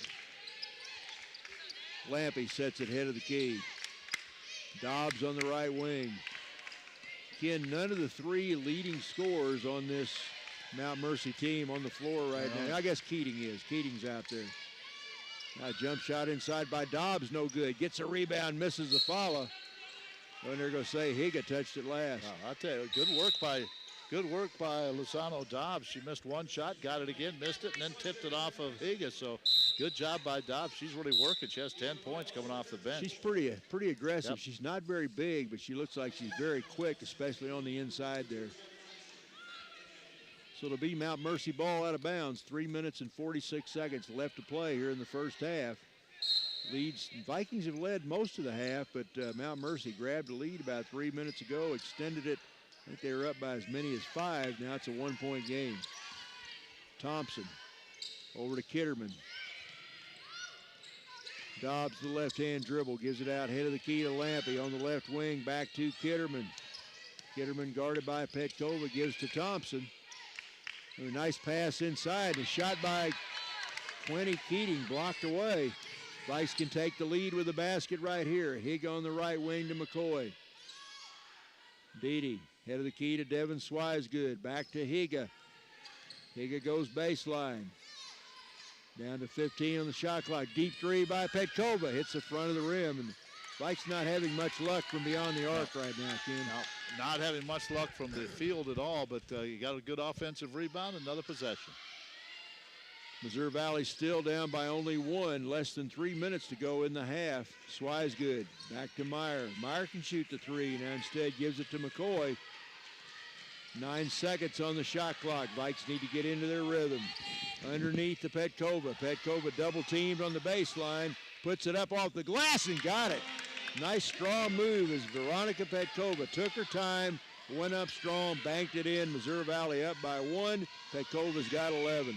Lampy sets it head of the key. Dobbs on the right wing. Again, none of the 3 leading scorers on this Mount Mercy team on the floor right now. I guess Keating is. Keating's out there. Now jump shot inside by Dobbs, no good. Gets a rebound, misses the follow. And they're going to say Higa touched it last. I'll tell you, good work by Lozano Dobbs. She missed 1 shot, got it again, missed it, and then tipped it off of Higa. So good job by Dobbs. She's really working. She has 10 points coming off the bench. She's pretty aggressive. Yep. She's not very big, but she looks like she's very quick, especially on the inside there. So it'll be Mount Mercy ball out of bounds. 3 minutes and 46 seconds left to play here in the first half. Vikings have led most of the half, but Mount Mercy grabbed a lead about 3 minutes ago, extended it. I think they were up by as many as 5. Now it's a 1-point game. Thompson over to Kitterman. Dobbs the left-hand dribble, gives it out, head of the key to Lampy on the left wing, back to Kitterman. Kitterman guarded by Petkova, gives to Thompson. A nice pass inside, a shot by Quinny Keating, blocked away. Vikes can take the lead with the basket right here. Higa on the right wing to McCoy. Beatty, head of the key to Devin Swisegood. Back to Higa. Higa goes baseline. Down to 15 on the shot clock. Deep 3 by Petkova. Hits the front of the rim. And Vikes not having much luck from beyond the arc right now, Ken. No, not having much luck from the field at all, but you got a good offensive rebound, another possession. Missouri Valley still down by only 1. Less than 3 minutes to go in the half. Swisegood back to Meyer. Meyer can shoot the 3. Now instead gives it to McCoy. 9 seconds on the shot clock. Vikes need to get into their rhythm. Underneath to Petkova. Petkova double teamed on the baseline. Puts it up off the glass and got it. Nice strong move as Veronica Petkova took her time, went up strong, banked it in. Missouri Valley up by 1. Petkova's got 11.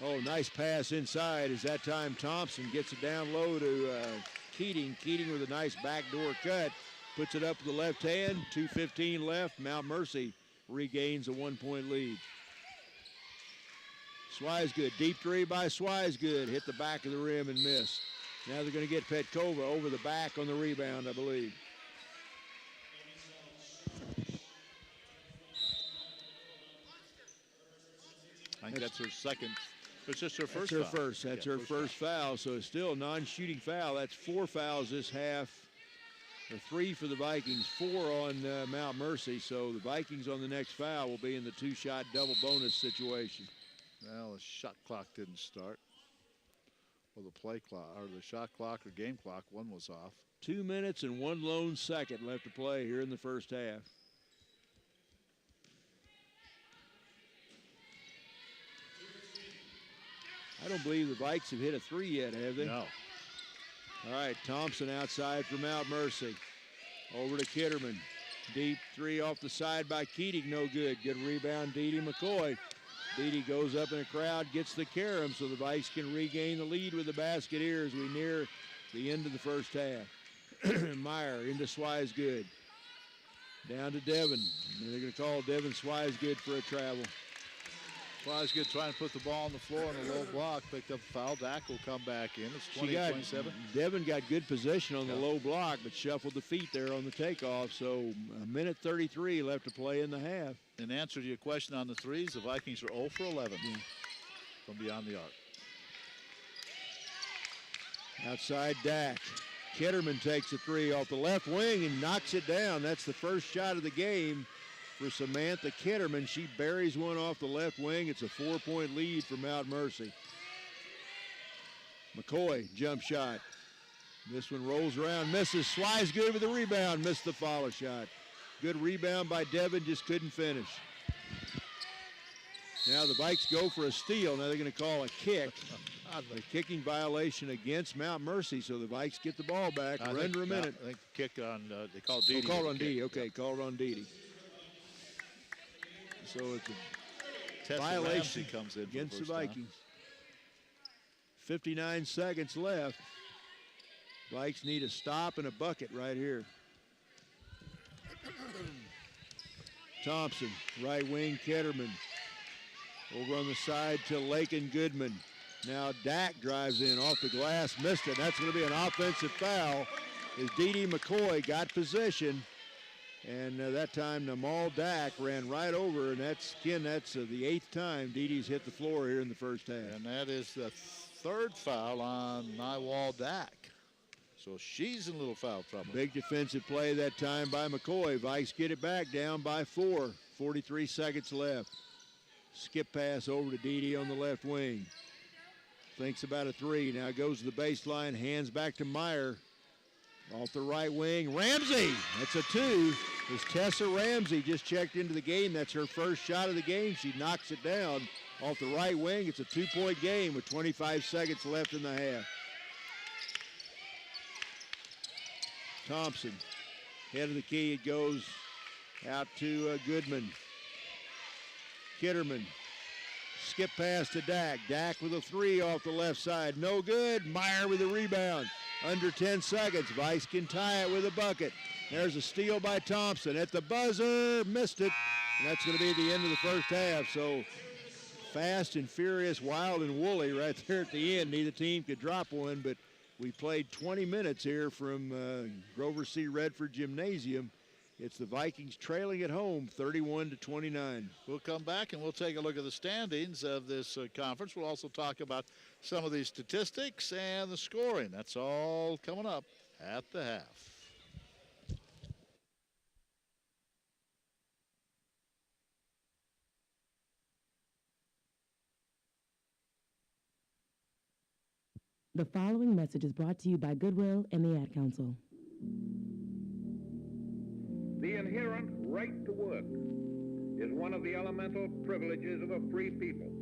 Oh, nice pass inside as that time Thompson gets it down low to Keating. Keating with a nice backdoor cut. Puts it up with the left hand. 2:15 left. Mount Mercy regains a 1-point lead. Swisegood, deep 3 by Swisegood. Hit the back of the rim and missed. Now they're going to get Petkova over the back on the rebound, I believe. I think that's her second. It's just her first That's her foul. first. That's her first foul. So it's still a non-shooting foul. That's 4 fouls this half. Or 3 for the Vikings, 4 on Mount Mercy. So the Vikings on the next foul will be in the 2-shot double bonus situation. Well, the shot clock didn't start. Well, the play clock, or the shot clock or game clock, one was off. 2 minutes and 1 lone second left to play here in the first half. I don't believe the Vikes have hit a 3 yet, have they? No. All right, Thompson outside for Mount Mercy. Over to Kitterman. Deep 3 off the side by Keating, no good. Good rebound, Dede McCoy. Dede goes up in a crowd, gets the carom, so the Vikes can regain the lead with the basket here as we near the end of the first half. Meyer into Swisegood. Down to Devin. And they're going to call Devin Swisegood for a travel. Swisegood trying to put the ball on the floor in a low block. Picked up the foul. Dak will come back in. It's 28-27. Devin got good position on the low block, but shuffled the feet there on the takeoff. So a minute 33 left to play in the half. In answer to your question on the threes, the Vikings are 0 for 11 from beyond the arc. Outside Dak. Kitterman takes a three off the left wing and knocks it down. That's the first shot of the game for Samantha Kitterman. She buries one off the left wing. It's a 4-point lead for Mount Mercy. McCoy, jump shot. This one rolls around, misses. Swisegood with the rebound, missed the follow shot. Good rebound by Devin, just couldn't finish. Now the Vikes go for a steal. Now they're going to call a kick. A kicking violation against Mount Mercy, so the Vikes get the ball back. We're under a minute. I think the kick on, they called Dede. Oh, called on Dede. Okay, called on Dede. So it's a violation comes in against the Vikings. 59 seconds left. Vikes need a stop and a bucket right here. Thompson, right wing, Ketterman. Over on the side to Lakin Goodman. Now Dak drives in off the glass, missed it. That's going to be an offensive foul as Dede McCoy got possession. And that time Namal Dak ran right over, and that's the 8th time Dede's hit the floor here in the first half. And that is the 3rd foul on Nywall Dak. So she's in a little foul trouble. Big defensive play that time by McCoy. Vikes get it back, down by 4. 43 seconds left. Skip pass over to Dede on the left wing. Thinks about a three. Now goes to the baseline. Hands back to Meyer. Off the right wing. Ramsey. That's a 2. As Tessa Ramsey just checked into the game. That's her first shot of the game. She knocks it down off the right wing. It's a 2-point game with 25 seconds left in the half. Thompson. Head of the key. It goes out to Goodman. Kitterman. Skip pass to Dak. Dak with a 3 off the left side. No good. Meyer with a rebound. Under 10 seconds. Vice can tie it with a bucket. There's a steal by Thompson. At the buzzer. Missed it. And that's going to be the end of the first half. So fast and furious, wild and woolly right there at the end. Neither team could drop one, but we played 20 minutes here from Grover C. Redford Gymnasium. It's the Vikings trailing at home 31-29. We'll come back and we'll take a look at the standings of this conference. We'll also talk about some of the statistics and the scoring. That's all coming up at the half. The following message is brought to you by Goodwill and the Ad Council. The inherent right to work is one of the elemental privileges of a free people.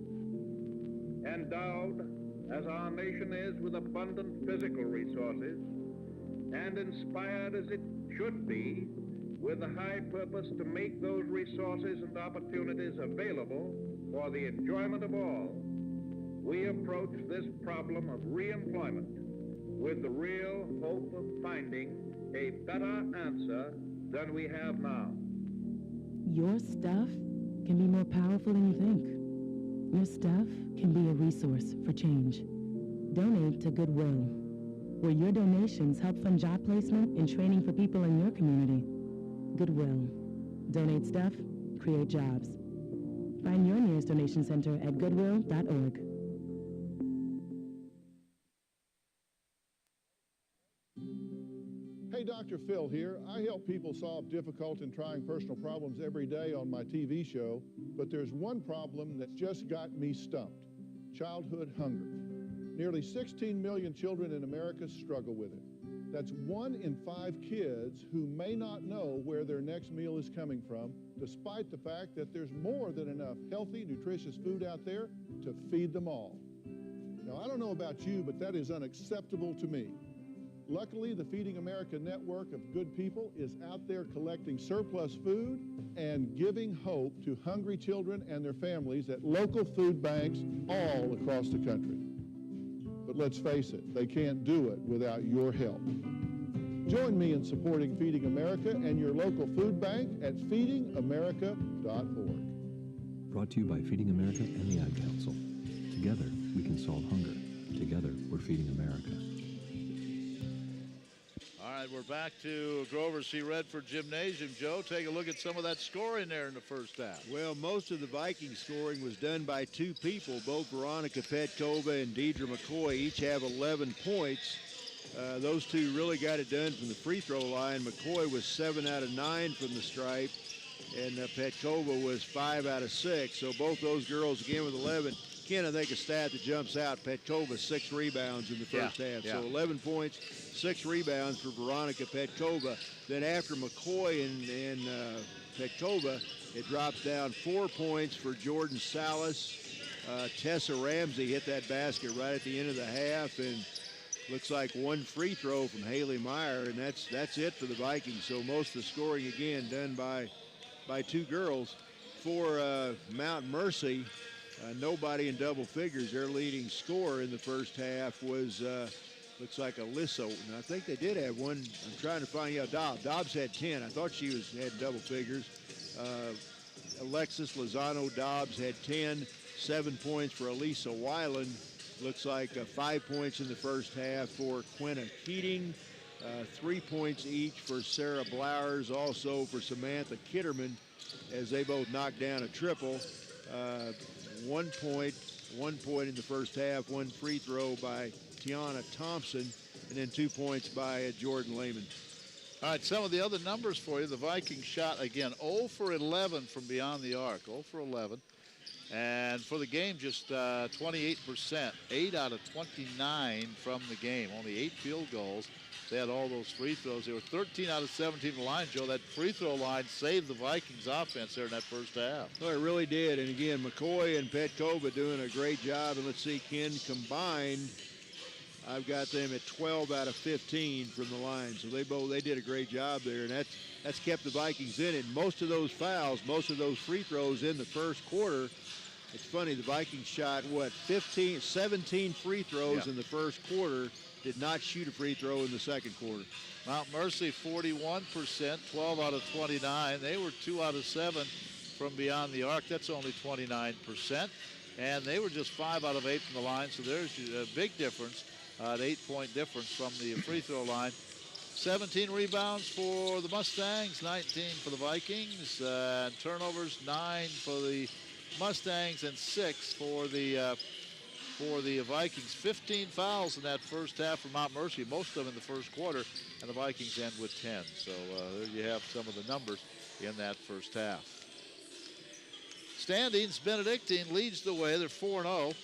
Endowed, as our nation is, with abundant physical resources, and inspired as it should be with the high purpose to make those resources and opportunities available for the enjoyment of all, we approach this problem of reemployment with the real hope of finding a better answer than we have now. Your stuff can be more powerful than you think. Your stuff can be a resource for change. Donate to Goodwill, where your donations help fund job placement and training for people in your community. Goodwill. Donate stuff, create jobs. Find your nearest donation center at goodwill.org. Hey, Dr. Phil here. I help people solve difficult and trying personal problems every day on my TV show, but there's one problem that's just got me stumped: childhood hunger. Nearly 16 million children in America struggle with it. That's 1 in 5 kids who may not know where their next meal is coming from, despite the fact that there's more than enough healthy, nutritious food out there to feed them all. Now, I don't know about you, but that is unacceptable to me. Luckily, the Feeding America network of good people is out there collecting surplus food and giving hope to hungry children and their families at local food banks all across the country. But let's face it, they can't do it without your help. Join me in supporting Feeding America and your local food bank at feedingamerica.org. Brought to you by Feeding America and the Ad Council. Together, we can solve hunger. Together, we're feeding America. All right, we're back to Grover C. Redford Gymnasium. Joe, take a look at some of that scoring there in the first half. Well, most of the Viking scoring was done by two people. Both Veronica Petkova and Deidre McCoy each have 11 points. Those two really got it done from the free throw line. McCoy was 7 out of 9 from the stripe, and Petkova was 5 out of 6. So both those girls again with 11. Ken, I think a stat that jumps out, Petkova 6 rebounds in the first half. Yeah. So 11 points, 6 rebounds for Veronica Petkova. Then after McCoy and Petkova, it drops down 4 points for Jordan Salas. Tessa Ramsey hit that basket right at the end of the half, and looks like 1 free throw from Haley Meyer, and that's it for the Vikings. So most of the scoring again done by two girls. For Mount Mercy, nobody in double figures. Their leading scorer in the first half was looks like Alyssa. And I think they did have one. I'm trying to find out. Dobbs had 10. I thought she had double figures. Alexis Lozano Dobbs had 10. 7 points for Elisa Weiland. Looks like 5 points in the first half for Quinna Keating. 3 points each for Sarah Blowers, also for Samantha Kitterman, as they both knocked down a triple. 1 point in the first half, 1 free throw by Tiana Thompson, and then 2 points by Jordan Lehman. All right, some of the other numbers for you. The Vikings shot, again, 0 for 11 from beyond the arc, 0 for 11. And for the game, just 28%, 8 out of 29 from the game, only 8 field goals. They had all those free throws. They were 13 out of 17 from the line, Joe. That free throw line saved the Vikings offense there in that first half. Well, it really did. And again, McCoy and Petkova doing a great job. And let's see, Ken, combined, I've got them at 12 out of 15 from the line. So they did a great job there. And that's kept the Vikings in it. Most of those fouls, most of those free throws in the first quarter. It's funny, the Vikings shot, 17 free throws in the first quarter, did not shoot a free throw in the second quarter. Mount Mercy, 41%, 12 out of 29. They were 2 out of 7 from beyond the arc. That's only 29%. And they were just 5 out of 8 from the line, so there's a big difference, an 8-point difference from the free throw line. 17 rebounds for the Mustangs, 19 for the Vikings. Turnovers, 9 for the Mustangs and 6 for the Vikings. 15 fouls in that first half for Mount Mercy, most of them in the first quarter, and the Vikings end with 10. So there you have some of the numbers in that first half. Standings, Benedictine leads the way. They're 4-0.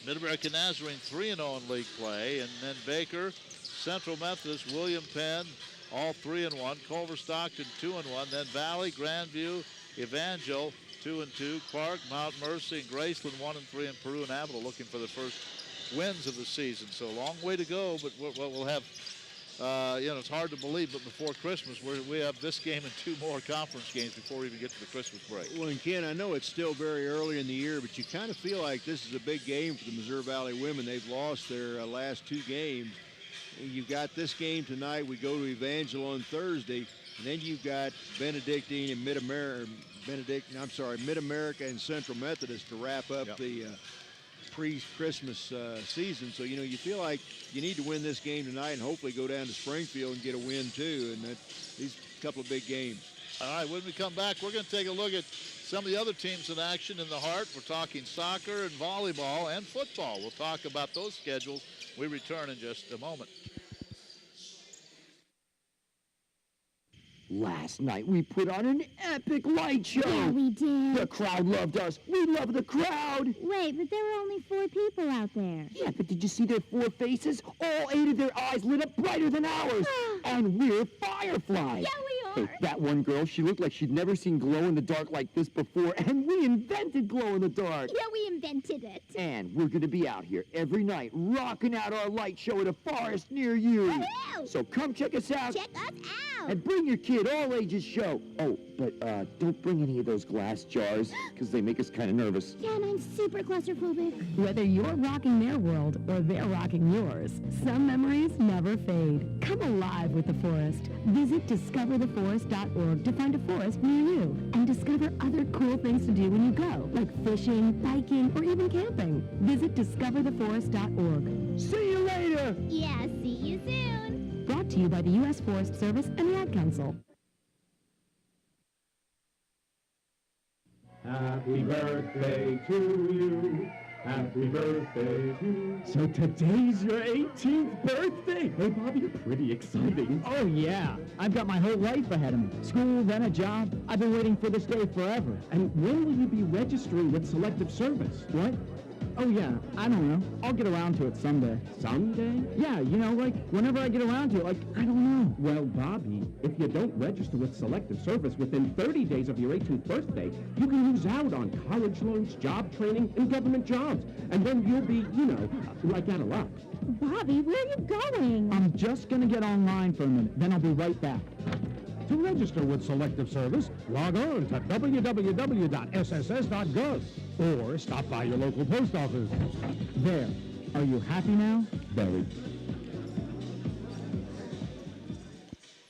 Mid-America Nazarene 3-0 in league play, and then Baker, Central Methodist, William Penn, all 3-1. Culver Stockton 2-1. Then Valley, Grandview, Evangel 2-2. Clark, Mount Mercy, and Graceland 1-3, and Peru and Avila looking for the first wins of the season. So a long way to go, but we'll have, it's hard to believe, but before Christmas, we have this game and 2 more conference games before we even get to the Christmas break. Well, and Ken, I know it's still very early in the year, but you kind of feel like this is a big game for the Missouri Valley women. They've lost their last 2 games. You've got this game tonight. We go to Evangel on Thursday, and then you've got Benedictine and Mid-America and Central Methodist to wrap up the pre-Christmas season. So, you feel like you need to win this game tonight and hopefully go down to Springfield and get a win too. And these couple of big games. All right, when we come back, we're going to take a look at some of the other teams in action in the Heart. We're talking soccer and volleyball and football. We'll talk about those schedules. We return in just a moment. Last night we put on an epic light show. Yeah, we did. The crowd loved us. We love the crowd. Wait, but there were only 4 people out there. Yeah, but did you see their 4 faces? All 8 of their eyes lit up brighter than ours. And we're fireflies. Yeah, we Hey, that one girl, she looked like she'd never seen glow-in-the-dark like this before, and we invented glow-in-the-dark. Yeah, we invented it. And we're going to be out here every night rocking out our light show at a forest near you. Woohoo! So come check us out. Check us out. And bring your kid, all ages show. Oh, but don't bring any of those glass jars, because they make us kind of nervous. Yeah, and I'm super claustrophobic. Whether you're rocking their world or they're rocking yours, some memories never fade. Come alive with the forest. Visit discovertheforest.org to find a forest near you and discover other cool things to do when you go, like fishing, biking, or even camping. Visit discovertheforest.org. See you later! Yeah, see you soon. Brought to you by the U.S. Forest Service and the Ad Council. Happy birthday to you. Happy birthday to you. So today's your 18th birthday? Hey, Bobby, pretty exciting. Oh, yeah. I've got my whole life ahead of me. School, then a job. I've been waiting for this day forever. And when will you be registering with Selective Service? What? Oh, yeah. I don't know. I'll get around to it someday. Someday? Yeah, you know, like, whenever I get around to it, like, I don't know. Well, Bobby, if you don't register with Selective Service within 30 days of your 18th birthday, you can lose out on college loans, job training, and government jobs. And then you'll be, you know, like out of luck. Bobby, where are you going? I'm just gonna get online for a minute, then I'll be right back. To register with Selective Service, log on to www.sss.gov or stop by your local post office. There. Are you happy now? Very.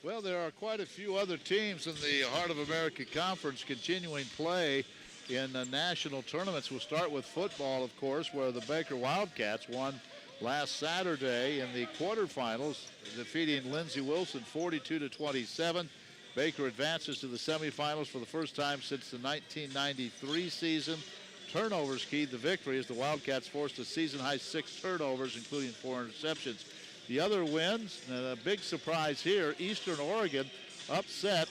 Well, there are quite a few other teams in the Heart of America Conference continuing play in national tournaments. We'll start with football, of course, where the Baker Wildcats won last Saturday in the quarterfinals, defeating Lindsey Wilson 42-27. Baker advances to the semifinals for the first time since the 1993 season. Turnovers keyed the victory as the Wildcats forced a season-high 6 turnovers, including 4 interceptions. The other wins, and a big surprise here, Eastern Oregon upset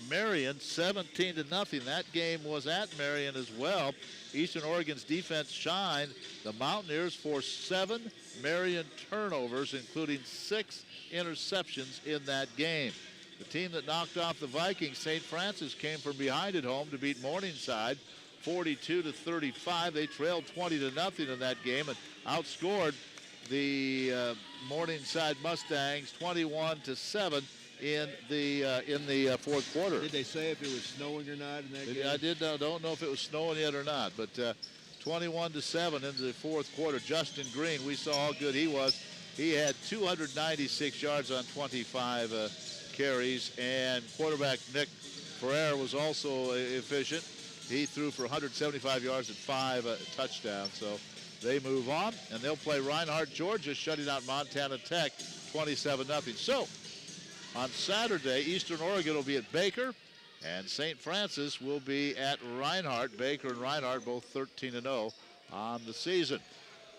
Marion 17-0. That game was at Marion as well. Eastern Oregon's defense shined. The Mountaineers forced 7 Marion turnovers, including 6 interceptions in that game. The team that knocked off the Vikings, St. Francis, came from behind at home to beat Morningside 42-35. They trailed 20-0 in that game and outscored the Morningside Mustangs 21-7 in the fourth quarter. Did they say if it was snowing or not in that game? I don't know if it was snowing yet or not, but 21-7 into the fourth quarter. Justin Green, we saw how good he was. He had 296 yards on 25 carries, and quarterback Nick Ferrer was also efficient. He threw for 175 yards and 5 touchdowns. So they move on, and they'll play Reinhardt, Georgia, shutting out Montana Tech 27-0. So on Saturday, Eastern Oregon will be at Baker, and St. Francis will be at Reinhardt. Baker and Reinhardt both 13-0 on the season.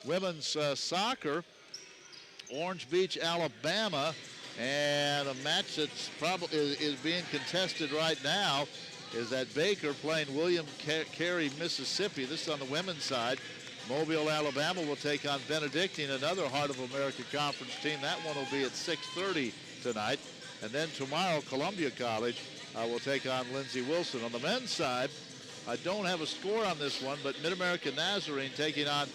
Women's soccer, Orange Beach, Alabama, and a match that's probably is being contested right now is that Baker playing William Carey, Mississippi. This is on the women's side. Mobile, Alabama will take on Benedictine, another Heart of America Conference team. That one will be at 6:30 tonight. And then tomorrow, Columbia College will take on Lindsey Wilson. On the men's side, I don't have a score on this one, but Mid-America Nazarene taking on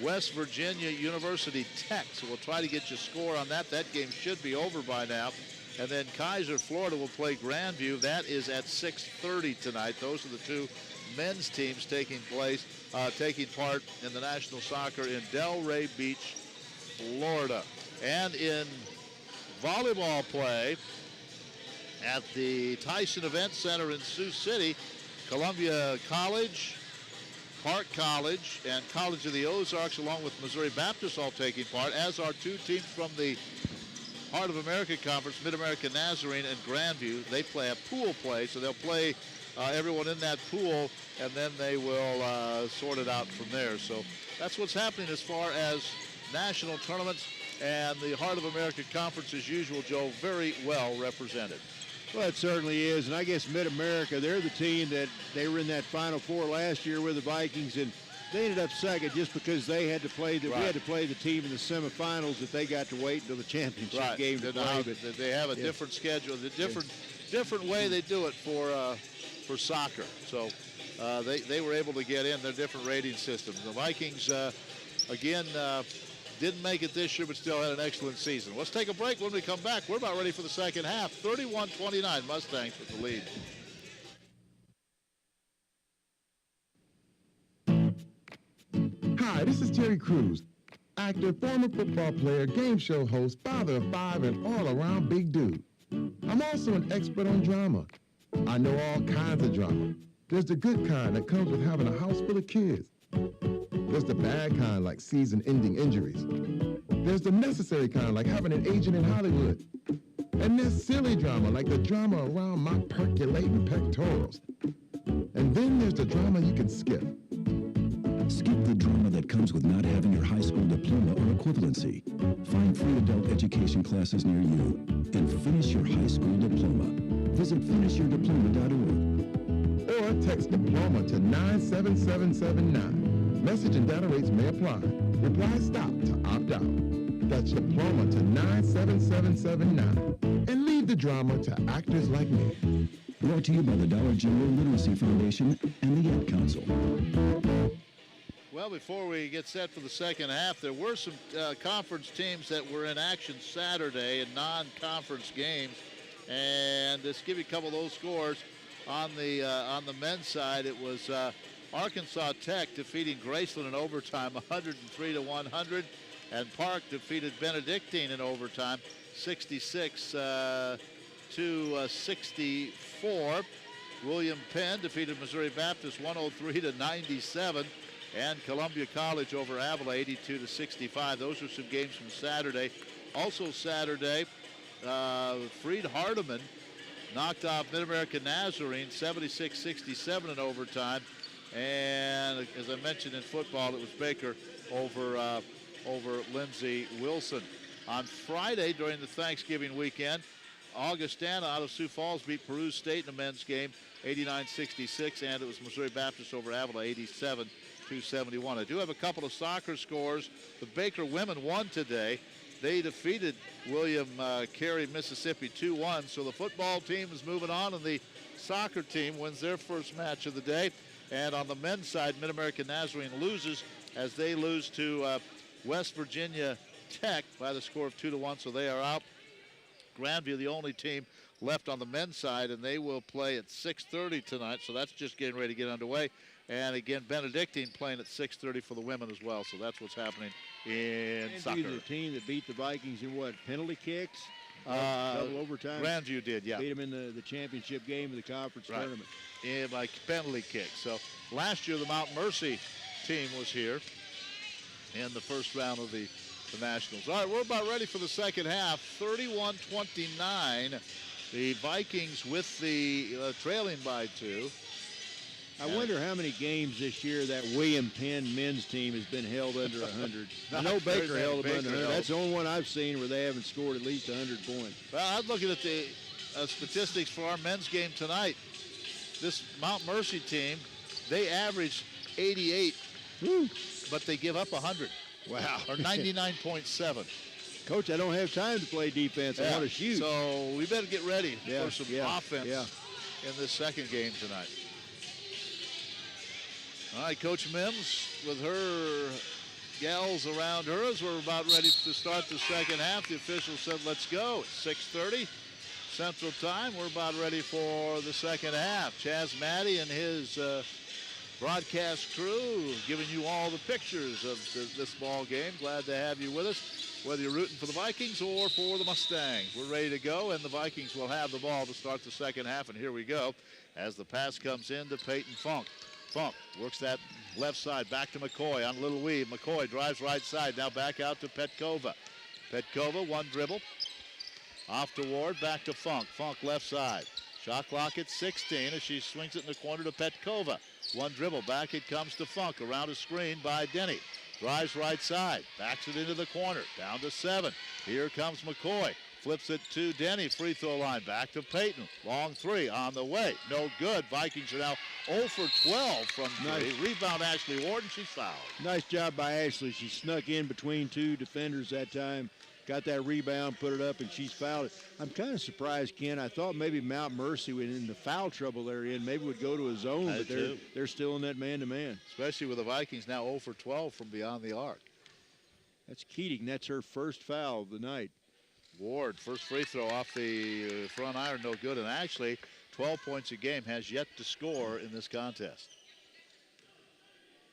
West Virginia University Tech. So we'll try to get you a score on that. That game should be over by now. And then Kaiser, Florida will play Grandview. That is at 6:30 tonight. Those are the two men's teams taking part in the National Soccer in Delray Beach, Florida. And in volleyball play at the Tyson Event Center in Sioux City, Columbia College, Park College, and College of the Ozarks, along with Missouri Baptist, all taking part, as are two teams from the Heart of America Conference, Mid-America Nazarene and Grandview. They play a pool play, so they'll play everyone in that pool, and then they will sort it out from there. So that's what's happening as far as national tournaments, and the Heart of America Conference, as usual, Joe, very well represented. Well, it certainly is, and I guess Mid-America, they're the team that they were in that Final Four last year with the Vikings, and they ended up second just because they had to play we had to play the team in the semifinals that they got to wait until the championship game to play. They have a different schedule. The different different way they do it for soccer. So they were able to get in their different rating systems. The Vikings, again, didn't make it this year, but still had an excellent season. Let's take a break. When we come back, we're about ready for the second half. 31-29, Mustangs with the lead. Hi, this is Terry Crews, actor, former football player, game show host, father of 5, and all-around big dude. I'm also an expert on drama. I know all kinds of drama. There's the good kind that comes with having a house full of kids. There's the bad kind, like season-ending injuries. There's the necessary kind, like having an agent in Hollywood. And there's silly drama, like the drama around my percolating pectorals. And then there's the drama you can skip. Skip the drama that comes with not having your high school diploma or equivalency. Find free adult education classes near you and finish your high school diploma. Visit finishyourdiploma.org. Or text diploma to 97779. Message and data rates may apply. Reply stop to opt out. That's diploma to 97779. And leave the drama to actors like me. Brought to you by the Dollar General Literacy Foundation and the Ad Council. Well, before we get set for the second half, there were some conference teams that were in action Saturday in non-conference games. And let's give you a couple of those scores. On the men's side, it was Arkansas Tech defeating Graceland in overtime, 103-100, and Park defeated Benedictine in overtime, 66-64. William Penn defeated Missouri Baptist, 103-97, and Columbia College over Avila, 82-65. Those are some games from Saturday. Also Saturday, Freed Hardeman knocked off Mid-America Nazarene 76-67 in overtime. And as I mentioned in football, it was Baker over Lindsey Wilson. On Friday during the Thanksgiving weekend, Augustana out of Sioux Falls beat Peru State in a men's game 89-66, and it was Missouri Baptist over Avila 87-71. I do have a couple of soccer scores. The Baker women won today. They defeated William Carey, Mississippi 2-1. So the football team is moving on, and the soccer team wins their first match of the day. And on the men's side, Mid-America Nazarene loses as they lose to West Virginia Tech by the score of 2-1. So they are out. Grandview, the only team left on the men's side, and they will play at 6:30 tonight. So that's just getting ready to get underway. And again, Benedictine playing at 6:30 for the women as well. So that's what's happening in soccer. The team that beat the Vikings in what, penalty kicks? Double overtime? Grandview did, yeah. Beat them in the championship game of the conference tournament. Yeah, by penalty kick. So last year the Mount Mercy team was here in the first round of the Nationals. All right, we're about ready for the second half. 31-29. The Vikings with the trailing by 2. I wonder how many games this year that William Penn men's team has been held under 100. I know Baker held them under 100. That's the only one I've seen where they haven't scored at least 100 points. Well, I'm looking at the statistics for our men's game tonight. This Mount Mercy team, they average 88, but they give up 100. Wow. Or 99.7. Coach, I don't have time to play defense. I want to shoot. So we better get ready for some offense in this second game tonight. All right, Coach Mims with her gals around her as we're about ready to start the second half. The official said, let's go. It's 6:30 Central Time. We're about ready for the second half. Chaz Maddie and his broadcast crew giving you all the pictures of this ball game. Glad to have you with us, whether you're rooting for the Vikings or for the Mustangs. We're ready to go, and the Vikings will have the ball to start the second half. And here we go as the pass comes in to Peyton Funk. Funk works that left side back to McCoy on a little weave. McCoy drives right side, now back out to Petkova. Petkova, one dribble. Off to Ward, back to Funk. Funk left side. Shot clock at 16 as she swings it in the corner to Petkova. One dribble, back it comes to Funk, around a screen by Denny. Drives right side, backs it into the corner, down to 7. Here comes McCoy. Flips it to Denny, free throw line, back to Peyton. Long three on the way, no good. Vikings are now 0 for 12 from 3. Nice. Rebound Ashley Warden, she's fouled. Nice job by Ashley. She snuck in between two defenders that time got that rebound, put it up, and she's fouled it. I'm kind of surprised, Ken. I thought maybe Mount Mercy, when in the foul trouble they're in, maybe would go to a zone, but they're still in that man-to-man. Especially with the Vikings now 0 for 12 from beyond the arc. That's Keating. That's her first foul of the night. Ward, first free throw off the front iron, no good. And actually, 12 points a game, has yet to score in this contest.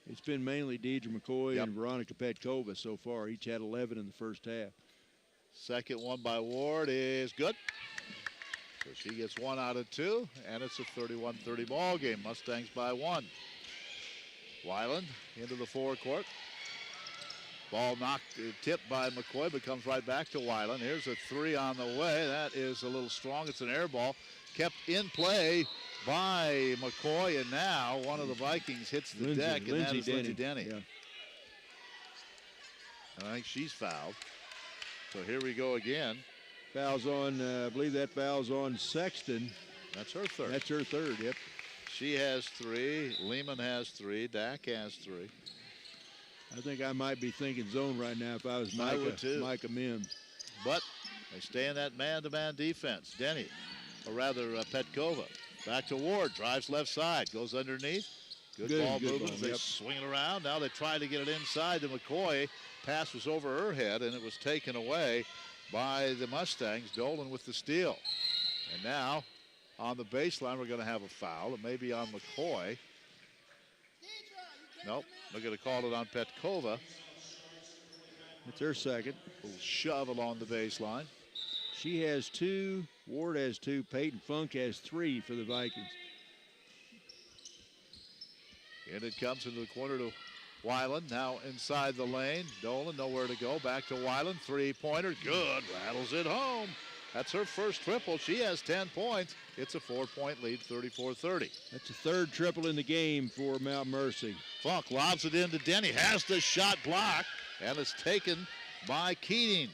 It's been mainly Deidre McCoy and Veronica Petkova so far. Each had 11 in the first half. Second one by Ward is good. So she gets 1 out of 2, and it's a 31-30 ball game. Mustangs by 1. Weiland into the forecourt. Ball tipped by McCoy, but comes right back to Weiland. Here's a 3 on the way. That is a little strong. It's an air ball. Kept in play by McCoy, and now one of the Vikings hits the deck, and that is Lindsay Denny. Yeah. And I think she's fouled. So here we go again. Fouls on, I believe that foul's on Sexton. That's her third. That's her third, yep. She has 3. Lehman has 3. Dak has 3. I think I might be thinking zone right now if I was Micah Mims. But they stay in that man-to-man defense. Denny, or rather Petkova. Back to Ward, drives left side, goes underneath. Good ball movement. They swing it around. Now they try to get it inside to McCoy. Pass was over her head, and it was taken away by the Mustangs. Dolan with the steal. And now on the baseline, we're going to have a foul. It may be on McCoy. Nope, they're going to call it on Petkova. It's her second. A little shove along the baseline. She has 2, Ward has 2, Peyton Funk has 3 for the Vikings. And it comes into the corner to Weiland, now inside the lane. Dolan nowhere to go, back to Weiland, 3-pointer, good, rattles it home. That's her first triple. She has 10 points. It's a 4-point lead, 34-30. That's the third triple in the game for Mount Mercy. Funk lobs it into Denny, has the shot blocked, and it's taken by Keating.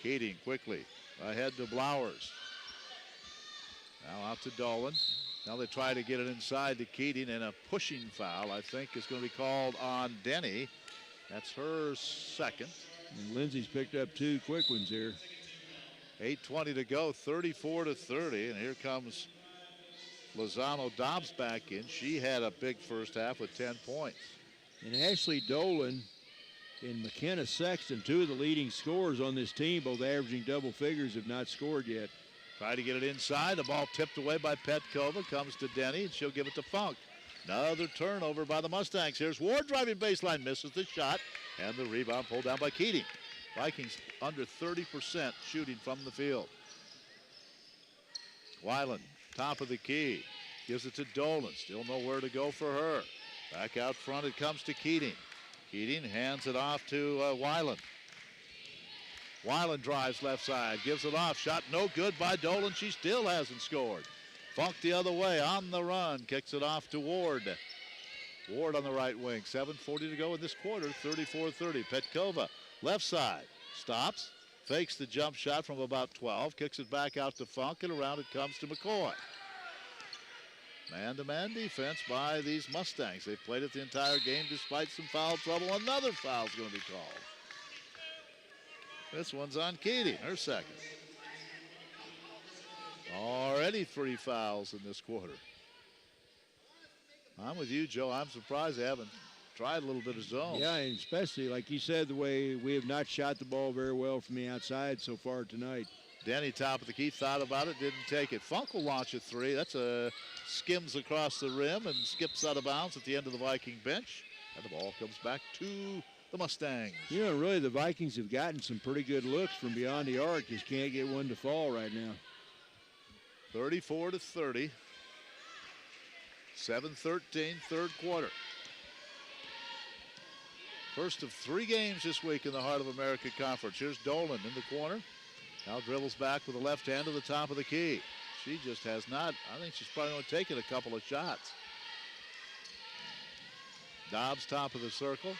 Keating quickly ahead to Blowers. Now out to Dolan. Now they try to get it inside to Keating, and a pushing foul, I think, is going to be called on Denny. That's her second. And Lindsay's picked up 2 quick ones here. 8:20 to go, 34-30, and here comes Lozano Dobbs back in. She had a big first half with 10 points. And Ashley Dolan and McKenna Sexton, 2 of the leading scorers on this team, both averaging double figures, have not scored yet. Try to get it inside. The ball tipped away by Petkova. Comes to Denny, and she'll give it to Funk. Another turnover by the Mustangs. Here's Ward driving baseline, misses the shot, and the rebound pulled down by Keating. Vikings under 30% shooting from the field. Weiland, top of the key, gives it to Dolan. Still nowhere to go for her. Back out front, it comes to Keating. Keating hands it off to Weiland. Weiland drives left side, gives it off. Shot no good by Dolan. She still hasn't scored. Funk the other way on the run. Kicks it off to Ward. Ward on the right wing. 7:40 to go in this quarter. 34-30. Petkova, left side. Stops. Fakes the jump shot from about 12. Kicks it back out to Funk, and around it comes to McCoy. Man-to-man defense by these Mustangs. They've played it the entire game despite some foul trouble. Another foul's going to be called. This one's on Keating, her second. Already 3 fouls in this quarter. I'm with you, Joe. I'm surprised they haven't tried a little bit of zone. Yeah, and especially, like you said, the way we have not shot the ball very well from the outside so far tonight. Denny, top of the key, thought about it, didn't take it. Funk will launch a 3. That's a skims across the rim and skips out of bounds at the end of the Viking bench. And the ball comes back to the Mustangs. You know, really, the Vikings have gotten some pretty good looks from beyond the arc. Just can't get one to fall right now. 34-30. 7-13, third quarter. First of 3 games this week in the Heart of America Conference. Here's Dolan in the corner. Now dribbles back with the left hand to the top of the key. She just has not, I think she's probably only taken a couple of shots. Dobbs, top of the circle.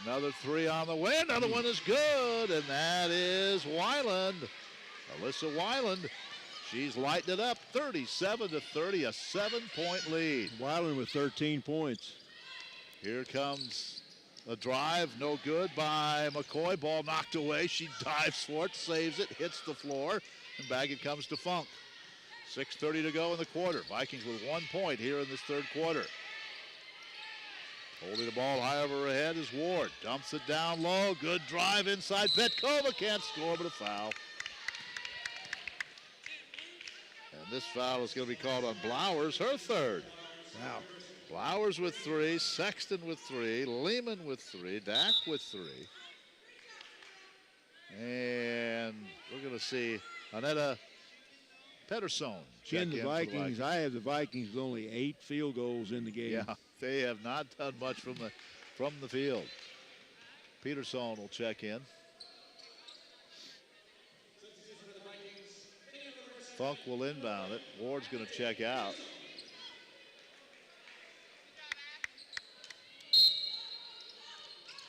Another 3 on the way. Another one is good, and that is Weiland. Alyssa Weiland. She's lighting it up, 37-30, a 7-point lead. Weiland with 13 points. Here comes A drive, no good by McCoy. Ball knocked away. She dives for it, saves it, hits the floor, and back it comes to Funk. 6:30 to go in the quarter. Vikings with 1 point here in this third quarter. Holding the ball high over her head is Ward. Dumps it down low. Good drive inside. Petkova can't score, but a foul. And this foul is going to be called on Blowers, her third. Wow. Blowers with 3, Sexton with 3, Lehman with 3, Dak with 3. And we're going to see Annetta Pettersson check In the Vikings, I have the Vikings with only 8 field goals in the game. Yeah, they have not done much from the field. Peterson will check in. Funk will inbound it. Ward's going to check out.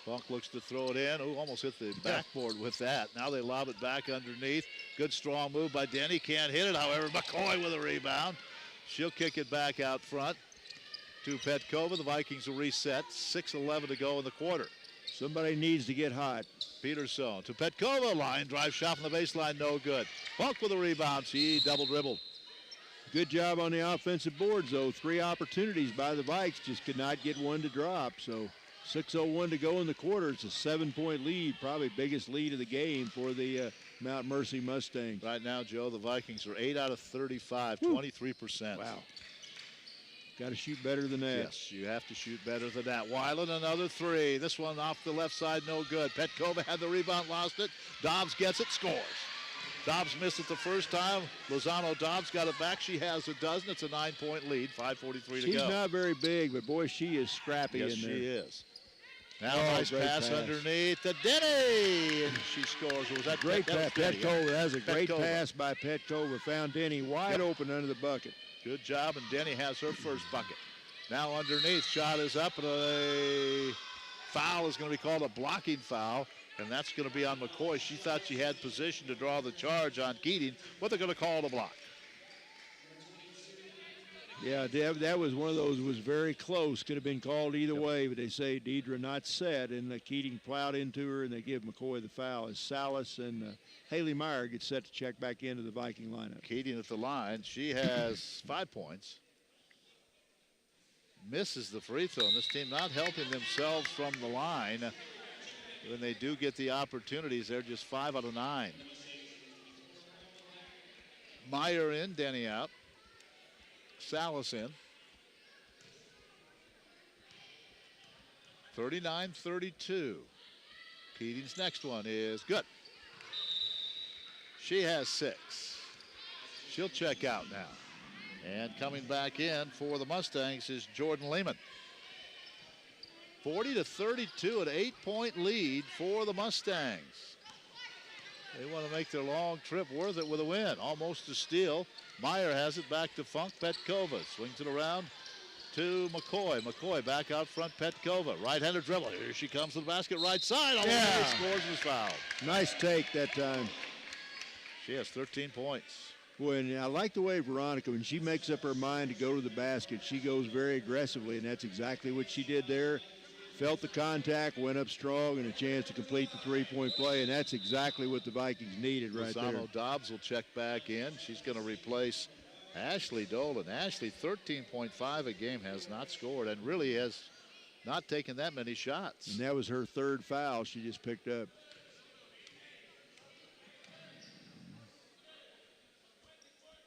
Funk looks to throw it in. Oh, almost hit the backboard with that. Now they lob it back underneath. Good strong move by Denny. Can't hit it, however. McCoy with a rebound. She'll kick it back out front to Petkova. The Vikings will reset. 6:11 to go in the quarter. Somebody needs to get hot. Peterson to Petkova. Line drive shot from the baseline. No good. Funk with a rebound. She double dribbled. Good job on the offensive boards, though. 3 opportunities by the Vikes. Just could not get one to drop. So 6:01 to go in the quarter. It's a 7-point lead, probably biggest lead of the game for the Mount Mercy Mustangs. Right now, Joe, the Vikings are 8 out of 35, 23%. Wow. Got to shoot better than that. Yes, you have to shoot better than that. Weiland, another 3. This one off the left side, no good. Petkova had the rebound, lost it. Dobbs gets it, scores. Dobbs missed it the first time. Lozano Dobbs got it back. She has a dozen. It's a 9-point lead, 5:43 to go. She's not very big, but boy, she is scrappy in there. Yes, she is. Now nice pass underneath to Denny, and she scores. Was that great pass? Petkova, that was a great Petkova. pass by Petkova. Found Denny wide open under the bucket. Good job, and Denny has her first bucket. Now underneath, shot is up, and a foul is going to be called a blocking foul, and that's going to be on McCoy. She thought she had position to draw the charge on Keating, but they're going to call it a block. Yeah, that was one of those, was very close. Could have been called either way, but they say Deidre not set, and Keating plowed into her, and they give McCoy the foul. As Salas and Haley Meyer get set to check back into the Viking lineup. Keating at the line. She has 5 points. Misses the free throw, and this team not helping themselves from the line. When they do get the opportunities, they're just 5 out of 9. Meyer in, Denny out. Salas in. 39-32. Keating's next one is good. She has 6. She'll check out now. And coming back in for the Mustangs is Jordan Lehman. 40-32, an 8-point lead for the Mustangs. They want to make their long trip worth it with a win. Almost a steal. Meyer has it back to Funk. Petkova swings it around to McCoy. McCoy back out front. Petkova. Right-handed dribble. Here she comes to the basket. Right side. All the way, scores and is fouled. Nice take that time. She has 13 points. Boy, and I like the way Veronica, when she makes up her mind to go to the basket, she goes very aggressively, and that's exactly what she did there. Felt the contact, went up strong, and a chance to complete the 3-point play, and that's exactly what the Vikings needed right there. Lozano Dobbs will check back in. She's going to replace Ashley Dolan. Ashley, 13.5 a game, has not scored and really has not taken that many shots. And that was her 3rd foul she just picked up.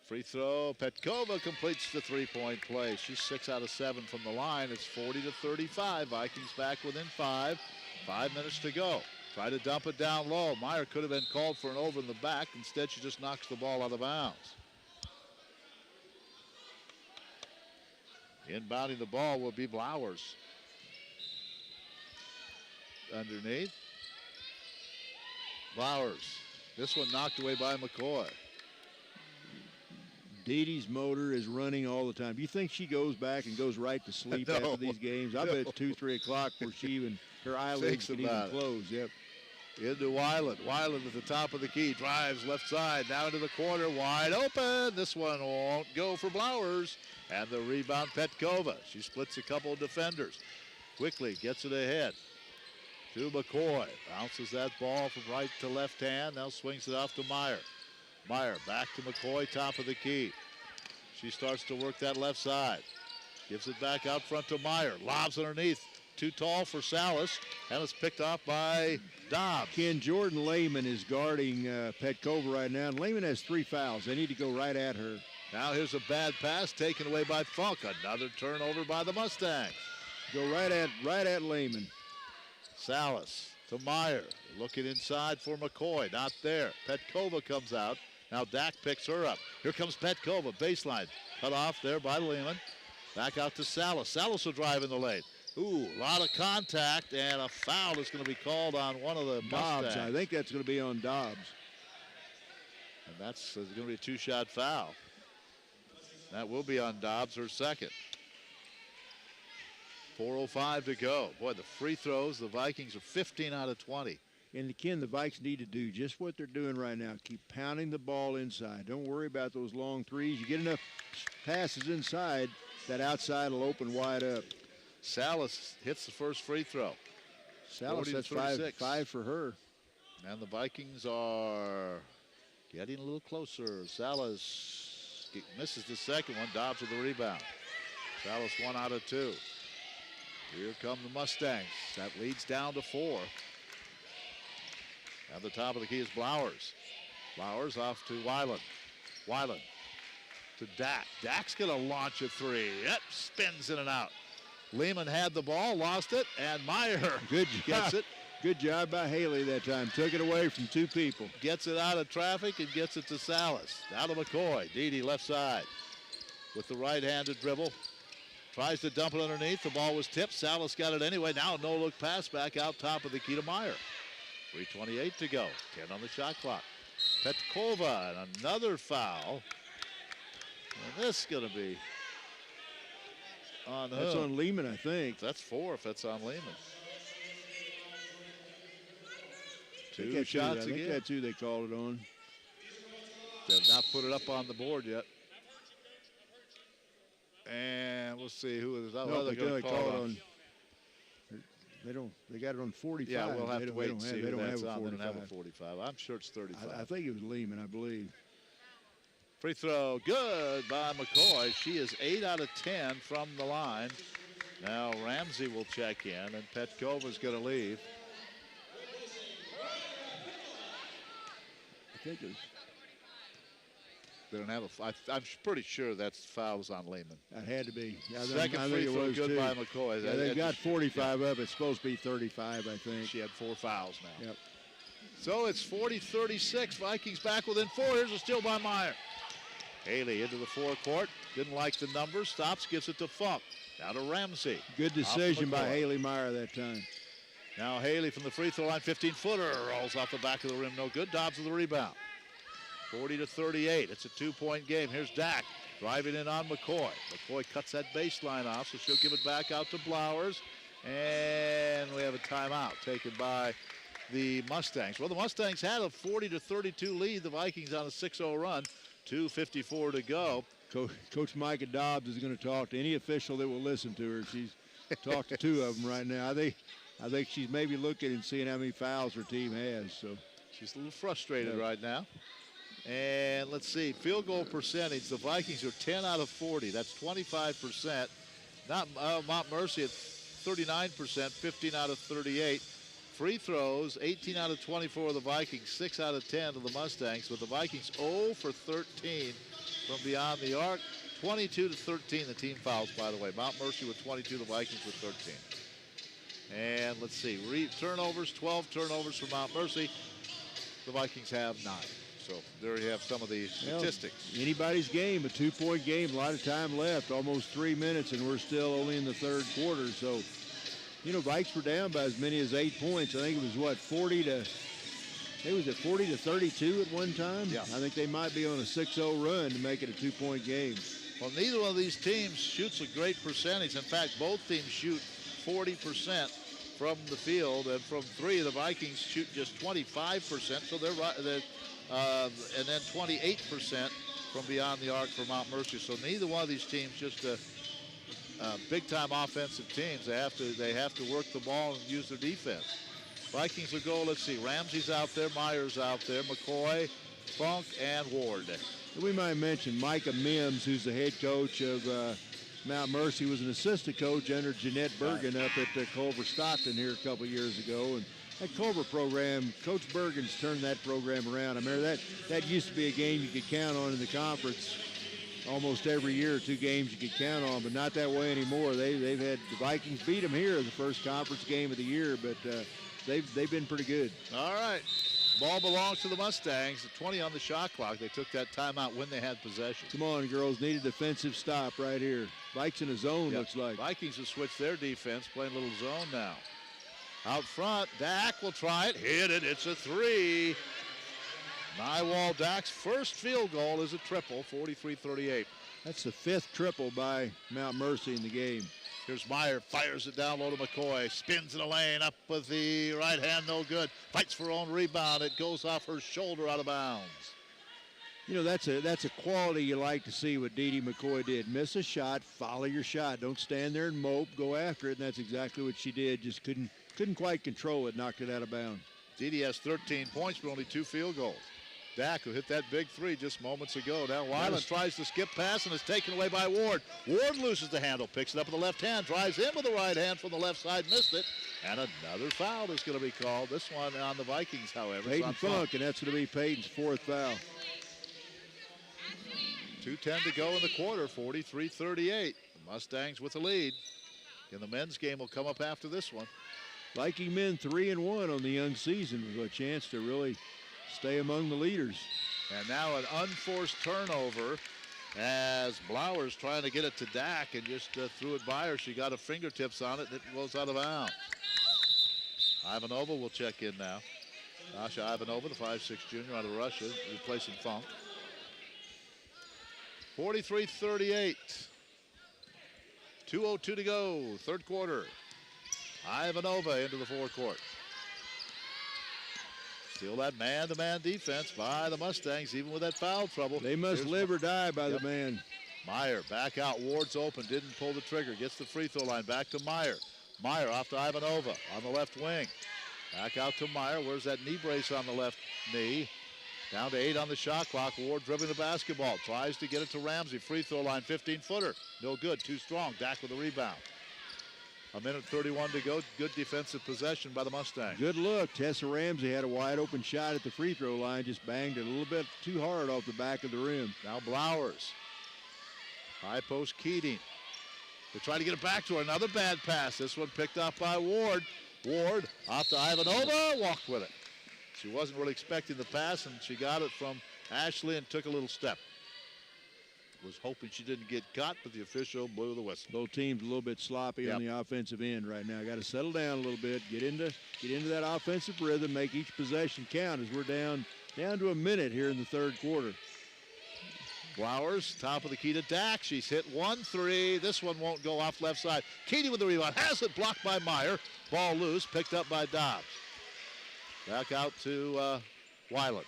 Free throw. Petkova completes the 3-point play. She's 6 out of 7 from the line. It's 40-35. Vikings back within 5. 5 minutes to go. Try to dump it down low. Meyer could have been called for an over in the back. Instead, she just knocks the ball out of bounds. Inbounding the ball will be Blowers. Underneath. Blowers. This one knocked away by McCoy. Dee Dee's motor is running all the time. Do you think she goes back and goes right to sleep after these games? I bet it's 2, 3 o'clock where she even, her eyelids can even close. Yep. Into Weiland. Weiland at the top of the key. Drives left side. Down into the corner. Wide open. This one won't go for Blowers. And the rebound, Petkova. She splits a couple of defenders. Quickly gets it ahead. to McCoy. Bounces that ball from right to left hand. Now swings it off to Meyer. Meyer back to McCoy, top of the key. She starts to work that left side. Gives it back out front to Meyer. Lobs underneath. Too tall for Salas. And it's picked off by Dobbs. Ken, Jordan Lehman is guarding Petkova right now. And Lehman has 3 fouls. They need to go right at her. Now here's a bad pass taken away by Funk. Another turnover by the Mustangs. Go right at Lehman. Salas to Meyer. Looking inside for McCoy. Not there. Petkova comes out. Now Dak picks her up. Here comes Petkova. Baseline. Cut off there by Lehman. Back out to Salas. Salas will drive in the lane. Ooh, a lot of contact, and a foul is going to be called on one of the Dobbs. Mustangs. I think that's going to be on Dobbs. And that's going to be a 2-shot foul. That will be on Dobbs, her second. 4:05 to go. Boy, the free throws, the Vikings are 15 out of 20. And again, the Vikes need to do just what they're doing right now. Keep pounding the ball inside. Don't worry about those long threes. You get enough passes inside, that outside will open wide up. Salas hits the first free throw. Salas, that's 5 for her. And the Vikings are getting a little closer. Salas misses the second one. Dobbs with the rebound. Salas 1 out of 2. Here come the Mustangs. That leads down to 4. At the top of the key is Blowers. Blowers off to Weiland. Weiland to Dak. Dak's going to launch a 3. Yep, spins in and out. Lehman had the ball, lost it, and Meyer gets it. Good job by Haley that time. Took it away from 2 people. Gets it out of traffic and gets it to Salas. Now to McCoy. Dede left side with the right-handed dribble. Tries to dump it underneath. The ball was tipped. Salas got it anyway. Now a no-look pass back out top of the key to Meyer. 3:28 to go. 10 on the shot clock. Petkova and another foul. And this is going to be on That's on Lehman, I think. That's 4 if that's on Lehman. I 2 shots I think again. that's who they called it on. They have not put it up on the board yet. And we'll see who it is. No, they're going to call it on. They got it on 45. Yeah, we'll have to wait and see They who don't that's have a on. They 45. don't have a 45. I'm sure it's 35. I think it was Lehman, I believe. Free throw, good by McCoy. She is 8 out of 10 from the line. Now Ramsey will check in, and Petkova's going to leave. I think it was. They don't have I'm pretty sure that's fouls on Lehman. That had to be. Yeah, Second I free think it throw, was good too. by McCoy. Yeah, they've got 45 up. It's supposed to be 35, I think. She had 4 fouls now. Yep. So it's 40-36. Vikings back within 4. Here's a steal by Meyer. Haley into the forecourt. Didn't like the numbers. Stops, gives it to Funk. Now to Ramsey. Good decision by Haley Meyer that time. Now Haley from the free throw line, 15-footer. Rolls off the back of the rim. No good. Dobbs with the rebound. 40-38. It's a 2-point game. Here's Dak driving in on McCoy. McCoy cuts that baseline off, so she'll give it back out to Blowers. And we have a timeout taken by the Mustangs. Well, the Mustangs had a 40-32 lead. The Vikings on a 6-0 run. 2:54 to go. Coach Micah Dobbs is going to talk to any official that will listen to her. She's talked to 2 of them right now. I think she's maybe looking and seeing how many fouls her team has. So she's a little frustrated right now. And let's see, field goal percentage. The Vikings are 10 out of 40. That's 25%. Mount Mercy at 39%, 15 out of 38. Free throws, 18 out of 24 of the Vikings, 6 out of 10 of the Mustangs. But the Vikings 0 for 13 from beyond the arc. 22-13 the team fouls, by the way. Mount Mercy with 22, the Vikings with 13. And let's see, turnovers, 12 turnovers for Mount Mercy. The Vikings have 9. So there you have some of the statistics. Anybody's game, a 2-point game, a lot of time left, almost 3 minutes, and we're still only in the 3rd quarter. So, you know, Vikes were down by as many as 8 points. I think it was, what, 40 to 32 at one time? Yeah. I think they might be on a 6-0 run to make it a 2-point game. Well, neither one of these teams shoots a great percentage. In fact, both teams shoot 40% from the field, and from 3, the Vikings shoot just 25%. So they're and then 28% from beyond the arc for Mount Mercy. So neither one of these teams just big-time offensive teams. They have to work the ball and use their defense. Vikings will go, let's see, Ramsey's out there, Myers out there, McCoy, Funk, and Ward. We might mention Micah Mims, who's the head coach of Mount Mercy, was an assistant coach under Jeanette Bergen up at Culver Stockton here a couple years ago. And that Culver program, Coach Bergen's turned that program around. I remember that used to be a game you could count on in the conference almost every year, 2 games you could count on, but not that way anymore. They've had the Vikings beat them here in the first conference game of the year, but they've been pretty good. All right. Ball belongs to the Mustangs. 20 on the shot clock. They took that timeout when they had possession. Come on, girls. Need a defensive stop right here. Vikes in a zone, looks like. Vikings have switched their defense, playing a little zone now. Out front, Dak will try it. Hit it. It's a 3. Nywall Dak's first field goal is a triple, 43-38. That's the 5th triple by Mount Mercy in the game. Here's Meyer, fires it down low to McCoy, spins in the lane, up with the right hand, no good. Fights for her own rebound. It goes off her shoulder, out of bounds. You know, that's a quality you like to see what Dee McCoy did. Miss a shot, follow your shot. Don't stand there and mope, go after it, and that's exactly what she did. Just couldn't quite control it, knocked it out of bounds. Dee has 13 points, but only 2 field goals. Dak, who hit that big 3 just moments ago. Now Weiland tries to skip pass and is taken away by Ward. Ward loses the handle, picks it up with the left hand, drives in with the right hand from the left side, missed it. And another foul is going to be called. This one on the Vikings, however. Peyton Funk, and that's going to be Peyton's 4th foul. 2:10 to go in the quarter, 43-38. The Mustangs with the lead. And the men's game will come up after this one. Viking men 3-1 on the young season with a chance to really stay among the leaders. And now an unforced turnover as Blowers trying to get it to Dak and just threw it by her. She got her fingertips on it and it goes out of bounds. Ivanova will check in now. Asha Ivanova, the 5'6" junior out of Russia, replacing Funk. 43-38. 2:02 to go, 3rd quarter. Ivanova into the forecourt. Still that man-to-man defense by the Mustangs, even with that foul trouble. They must live or die by the man. Meyer back out. Ward's open, didn't pull the trigger. Gets the free throw line, back to Meyer. Meyer off to Ivanova on the left wing. Back out to Meyer. Where's that knee brace on the left knee? Down to 8 on the shot clock. Ward dribbling the basketball. Tries to get it to Ramsey. Free throw line, 15-footer. No good, too strong. Dak with the rebound. 1:31 to go. Good defensive possession by the Mustangs. Good look. Tessa Ramsey had a wide open shot at the free throw line. Just banged it a little bit too hard off the back of the rim. Now Blowers. High post Keating. They try to get it back to her. Another bad pass. This one picked up by Ward. Ward off to Ivanova. Walked with it. She wasn't really expecting the pass, and she got it from Ashley and took a little step. Was hoping she didn't get caught, but the official blew the whistle. Both teams a little bit sloppy on the offensive end right now. Got to settle down a little bit, get into that offensive rhythm, make each possession count as we're down to a minute here in the 3rd quarter. Flowers, top of the key to Dak. She's hit 1 3. This one won't go off left side. Keating with the rebound. Has it blocked by Meyer. Ball loose, picked up by Dobbs. Back out to Weiland.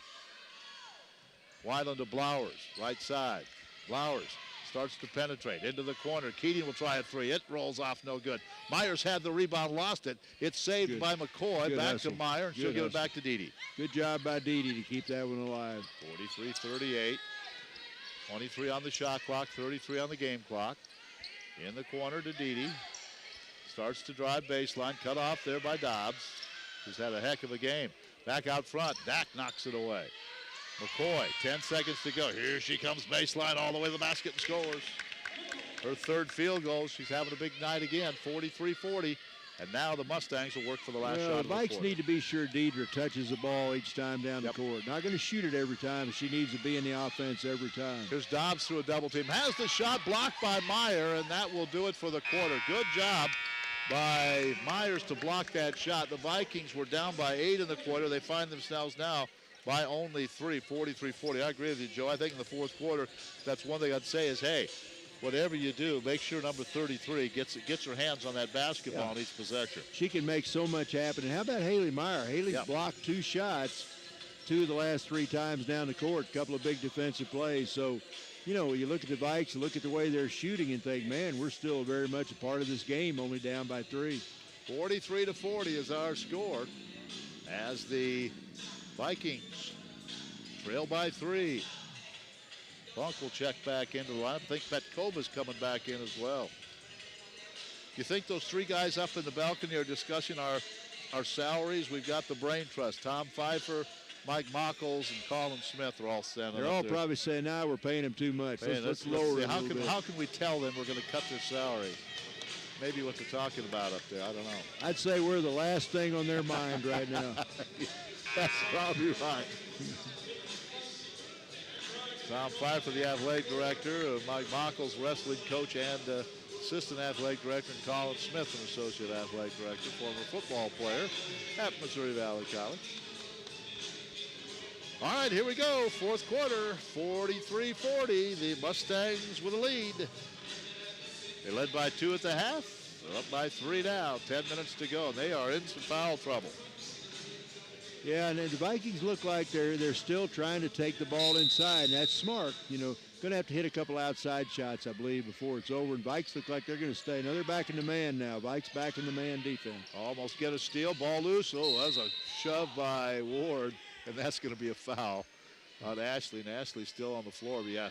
Weiland to Blowers, right side. Blowers starts to penetrate into the corner. Keating will try a 3. It rolls off, no good. Myers had the rebound, lost it. It's saved by McCoy. Back to Meyer, and she'll give it back to Dee. Good job by Dee to keep that one alive. 43-38. 23 on the shot clock, 33 on the game clock. In the corner to Dee. Starts to drive baseline, cut off there by Dobbs, who's had a heck of a game. Back out front, Dak knocks it away. McCoy, 10 seconds to go. Here she comes baseline all the way to the basket and scores. Her 3rd field goal. She's having a big night again, 43-40. And now the Mustangs will work for the last shot. The Vikes need to be sure Deidre touches the ball each time down the court. Not going to shoot it every time. She needs to be in the offense every time. Here's Dobbs through a double team. Has the shot blocked by Meyer, and that will do it for the quarter. Good job by Myers to block that shot. The Vikings were down by 8 in the quarter. They find themselves now by only 3, 43-40. I agree with you, Joe. I think in the 4th quarter, that's one thing I'd say is, hey, whatever you do, make sure number 33 gets her hands on that basketball on each possession. She can make so much happen. And how about Haley Meyer? Haley's blocked 2 shots, 2 of the last 3 times down the court, a couple of big defensive plays. So, you know, you look at the Vikes, you look at the way they're shooting and think, man, we're still very much a part of this game, only down by 3. 43-40 is our score. as the Vikings trail by 3. Funk will check back into the lineup. I think Petkova's coming back in as well. You think those 3 guys up in the balcony are discussing our salaries? We've got the Brain Trust. Tom Pfeiffer, Mike Mockles, and Colin Smith are all standing They're up all there. probably saying, now we're paying them too much. Let's lower it a little bit. How can we tell them we're going to cut their salary? Maybe what they're talking about up there. I don't know. I'd say we're the last thing on their mind right now. That's probably right. Tom Pfeiffer, the athletic director, Mike Mockles, wrestling coach and assistant athletic director, and Colin Smith, an associate athletic director, former football player at Missouri Valley College. All right, here we go. 4th quarter, 43-40. The Mustangs with a lead. They led by 2 at the half. They're up by 3 now. 10 minutes to go. They are in some foul trouble. Yeah, and the Vikings look like they're still trying to take the ball inside, and that's smart. You know, going to have to hit a couple outside shots, I believe, before it's over. And Vikes look like they're going to stay. No, they're back in the man now. Vikes back in the man defense. Almost get a steal. Ball loose. Oh, that was a shove by Ward, and that's going to be a foul on Ashley. And Ashley's still on the floor. But yeah,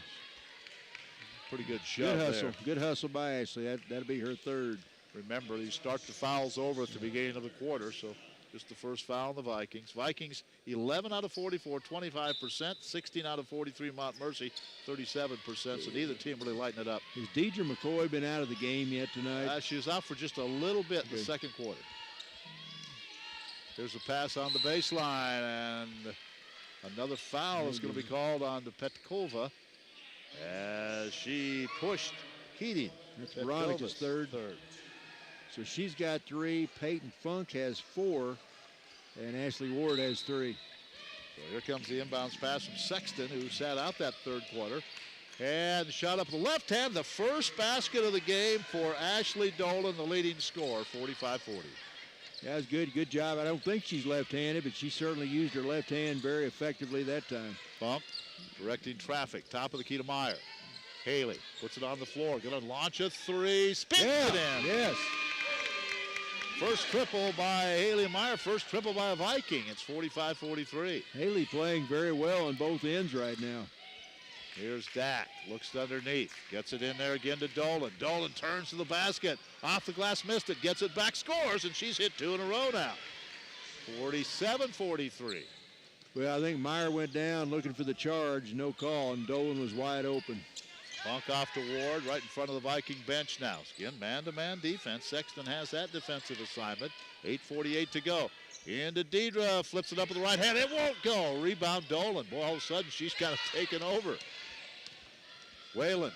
pretty good shove. Good hustle. There. Good hustle by Ashley. That'll be her 3rd. Remember, you start the fouls over at the beginning of the quarter, so just the first foul on the Vikings. Vikings 11 out of 44, 25%. 16 out of 43 Mount Mercy, 37%. So neither team really lighting it up. Has Deidre McCoy been out of the game yet tonight? She was out for just a little bit in the second quarter. There's a pass on the baseline, and another foul is going to be called on to Petkova as she pushed Keating. That's Veronica's third. So she's got 3. Peyton Funk has 4. And Ashley Ward has 3. So here comes the inbounds pass from Sexton, who sat out that 3rd quarter. And shot up the left hand, the first basket of the game for Ashley Dolan, the leading scorer, 45-40. Yeah, that's good. Good job. I don't think she's left-handed, but she certainly used her left hand very effectively that time. Funk directing traffic, top of the key to Meyer. Haley puts it on the floor, going to launch a 3, spins it in. Yes. First triple by Haley Meyer, first triple by a Viking. It's 45-43. Haley playing very well on both ends right now. Here's Dak, looks underneath, gets it in there again to Dolan. Dolan turns to the basket, off the glass, missed it, gets it back, scores, and she's hit 2 in a row now. 47-43. Well, I think Meyer went down looking for the charge, no call, and Dolan was wide open. Funk off to Ward, right in front of the Viking bench now. Again, man-to-man defense. Sexton has that defensive assignment. 8:48 to go. Into Deidre, flips it up with the right hand. It won't go. Rebound Dolan. Boy, all of a sudden, she's kind of taken over. Weiland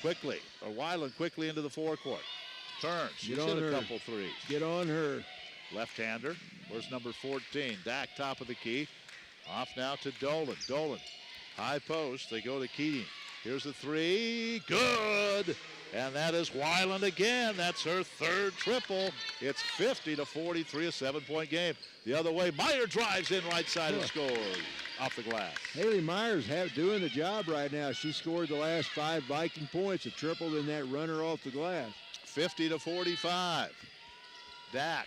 quickly into the forecourt. Turns. She's hit a couple threes. Get on her. Left-hander. Where's number 14? Dak, top of the key. Off now to Dolan. Dolan, high post. They go to Keating. Here's the 3. Good. And that is Weiland again. That's her 3rd triple. It's 50-43, a 7-point game. The other way, Meyer drives in right side and scores off the glass. Haley Meyer's doing the job right now. She scored the last 5 Viking points, a triple in that runner off the glass. 50-45. Dak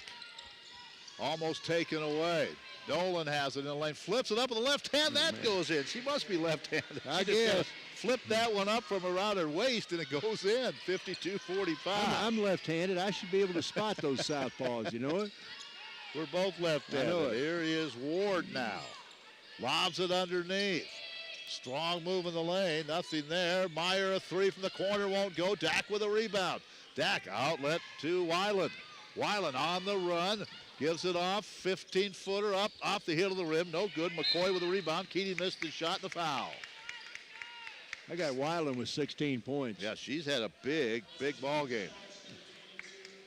almost taken away. Dolan has it in the lane, flips it up with the left hand. That goes in. She must be left-handed. I guess. Flip that one up from around her waist, and it goes in. 52-45. I'm left-handed. I should be able to spot those southpaws, you know it? We're both left-handed. I know it. Here is Ward now. Lobs it underneath. Strong move in the lane. Nothing there. Meyer, a 3 from the corner, won't go. Dak with a rebound. Dak outlet to Weiland. Weiland on the run. Gives it off. 15-footer up off the heel of the rim. No good. McCoy with a rebound. Keating missed the shot and the foul. I got Weiland with 16 points. Yeah, she's had a big ball game.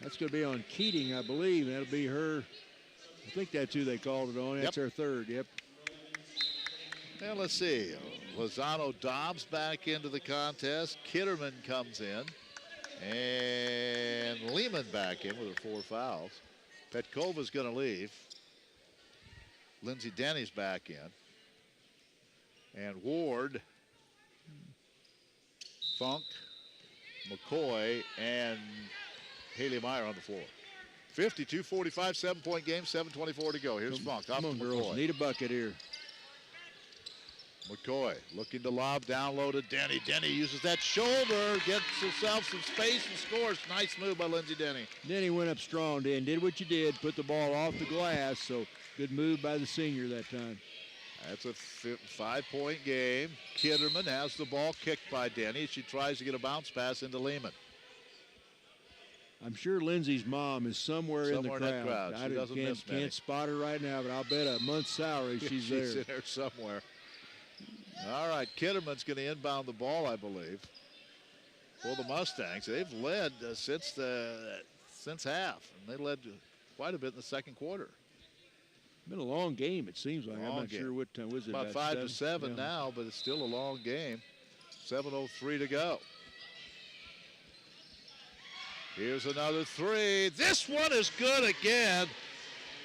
That's going to be on Keating, I believe. That'll be her. I think that's who they called it on. That's her 3rd, yep. And let's see. Lozano Dobbs back into the contest. Kitterman comes in. And Lehman back in with her 4 fouls. Petkova's going to leave. Lindsey Denny's back in. And Ward, Funk, McCoy, and Haley Meyer on the floor. 52-45, 7-point game, 7:24 to go. Here's Funk. Come on, girls. Need a bucket here. McCoy looking to lob down low to Denny. Denny uses that shoulder, gets herself some space and scores. Nice move by Lindsey Denny. Denny went up strong, did what you did, put the ball off the glass, so good move by the senior that time. That's a 5-point game. Kitterman has the ball kicked by Denny. She tries to get a bounce pass into Lehman. I'm sure Lindsay's mom is somewhere in the crowd. In that crowd. She doesn't miss many. Can't spot her right now, but I'll bet a month's salary she's there. She's in there somewhere. All right, Kitterman's going to inbound the ball, I believe, for the Mustangs. They've led since half, and they led quite a bit in the second quarter. Been a long game, it seems like. I'm not sure what time was it. About 5-7 now, but it's still a long game. 7:03 to go. Here's another three. This one is good again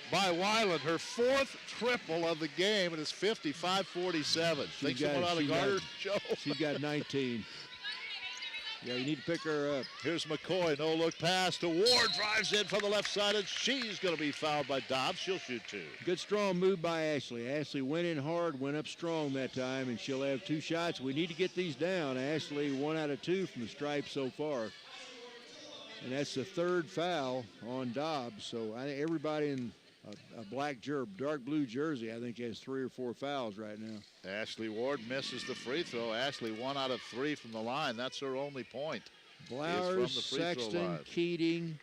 by Weiland. Her 4th triple of the game, and it's 55-47. Think someone out of Garter, Joe? She's got 19. Yeah, you need to pick her up. Here's McCoy, no-look pass to Ward, drives in from the left side, and she's going to be fouled by Dobbs. She'll shoot 2. Good strong move by Ashley. Ashley went in hard, went up strong that time, and she'll have 2 shots. We need to get these down. Ashley 1 out of 2 from the stripe so far. And that's the 3rd foul on Dobbs. So I think everybody in a dark blue jersey, I think has 3 or 4 fouls right now. Ashley Ward misses the free throw. Ashley 1 out of 3 from the line. That's her only point. Blowers, Sexton, Keating,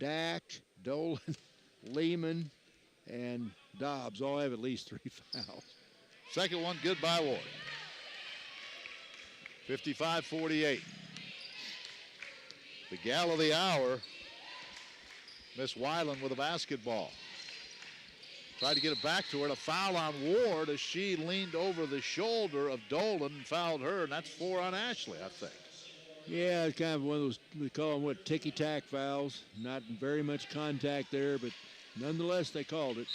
Dack, Dolan, Lehman, and Dobbs all have at least 3 fouls. Second one, good by Ward. 55-48. The gal of the hour, Miss Weiland with a basketball. Tried to get it back to her. A foul on Ward as she leaned over the shoulder of Dolan and fouled her, and that's 4 on Ashley, I think. Yeah, it's kind of one of those, we call them ticky-tack fouls. Not very much contact there, but nonetheless, they called it.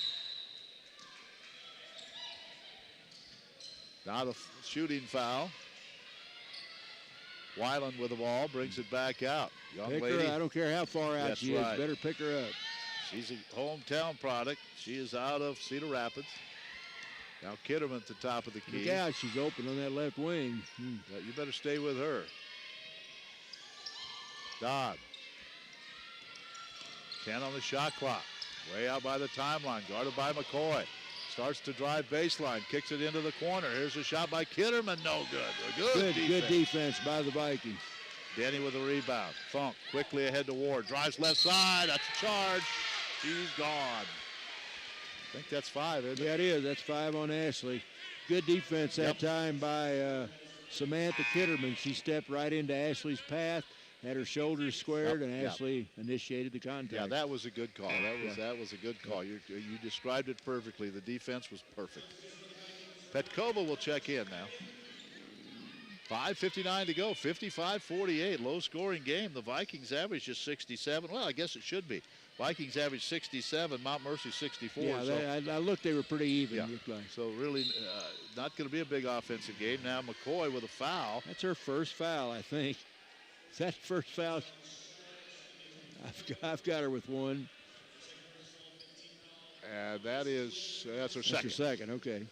Now the shooting foul. Weiland with the ball, brings it back out. Young lady. I don't care how far out she is. Better pick her up. She's a hometown product. She is out of Cedar Rapids. Now Kitterman at the top of the key. Look out, she's open on that left wing. You better stay with her. Dodd. 10 on the shot clock. Way out by the timeline, guarded by McCoy. Starts to drive baseline, kicks it into the corner. Here's a shot by Kitterman, no good. Good defense by the Vikings. Denny with a rebound. Funk quickly ahead to Ward, drives left side, that's a charge. She's gone. I think that's 5, isn't it? Yeah, it is. That's 5 on Ashley. Good defense that time by Samantha Kitterman. She stepped right into Ashley's path, had her shoulders squared, and Ashley initiated the contact. Yeah, that was a good call. That was a good call. You described it perfectly. The defense was perfect. Petkova will check in now. 5:59 to go, 55-48, low-scoring game. The Vikings average just 67. Well, I guess it should be. Vikings average 67, Mount Mercy 64. Yeah, I looked, they were pretty even. Yeah. So really not going to be a big offensive game. Now McCoy with a foul. That's her first foul, I think. Is that first foul? I've got her with 1. And that's her second. That's her second, okay.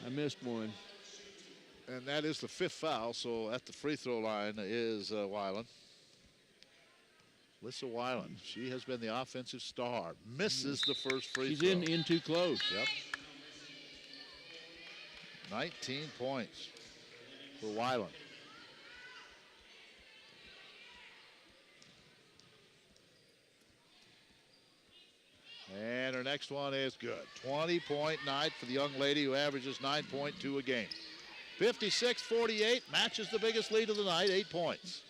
I missed 1. And that is the 5th foul, so at the free throw line is Weiland. Lissa Weiland, she has been the offensive star. Misses the first free throw. She's in too close. Yep. 19 points for Weiland. And her next one is good. 20-point night for the young lady who averages 9.2 a game. 56-48, matches the biggest lead of the night, 8 points.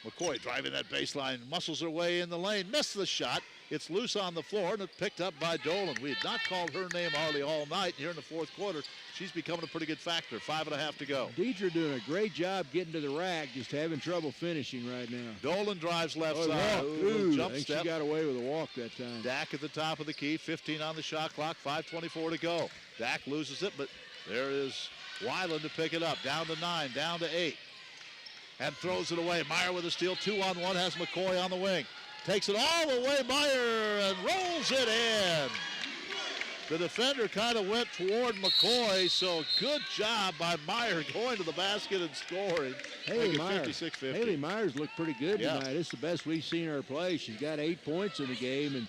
McCoy driving that baseline, muscles her way in the lane, missed the shot. It's loose on the floor, and it's picked up by Dolan. We had not called her name hardly all night. Here in the 4th quarter, she's becoming a pretty good factor. 5.5 to go. Deidre doing a great job getting to the rack, just having trouble finishing right now. Dolan drives left side. Jump step. She got away with a walk that time. Dack at the top of the key, 15 on the shot clock, 5:24 to go. Dack loses it, but there is Weiland to pick it up. Down to 9, down to 8. and throws it away. Meyer with a steal, 2-on-1, has McCoy on the wing. Takes it all the way, Meyer, and rolls it in. The defender kind of went toward McCoy, so good job by Meyer going to the basket and scoring. Haley Meyer. 56-50. Haley Myers looked pretty good Yeah. tonight. It's the best we've seen her play. She's got 8 points in the game, and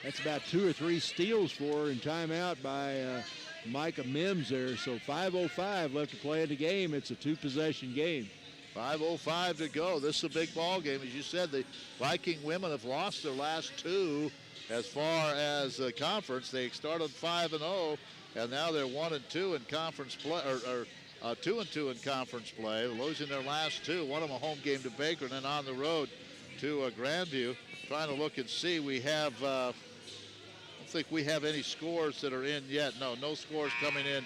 that's about 2 or 3 steals for her, and timeout by Micah Mims there. So 5:05 left to play in the game. It's a 2-possession game. 5:05 to go. This is a big ball game. As you said, the Viking women have lost their last 2 as far as conference. They started 5-0, and now they're 1-2 in conference play, or 2-2 in conference play, losing their last 2. One of them a home game to Baker, and then on the road to Grandview. Trying to look and see. We have, I don't think we have any scores that are in yet. No scores coming in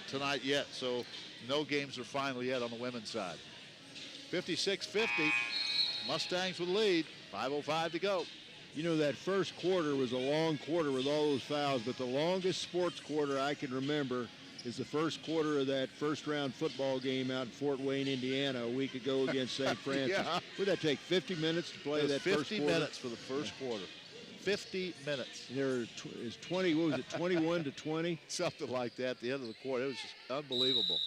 tonight yet. So no games are final yet on the women's side. 56-50, Mustangs with the lead. 5:05 to go. You know, that first quarter was a long quarter with all those fouls, but the longest sports quarter I can remember is the first quarter of that first-round football game out in Fort Wayne, Indiana, a week ago against St. Francis. Yeah. Would that take 50 minutes to play that first quarter? 50 minutes for the first quarter. 50 minutes. And there is 20, what was it, 21 to 20? Something like that at the end of the quarter. It was just unbelievable.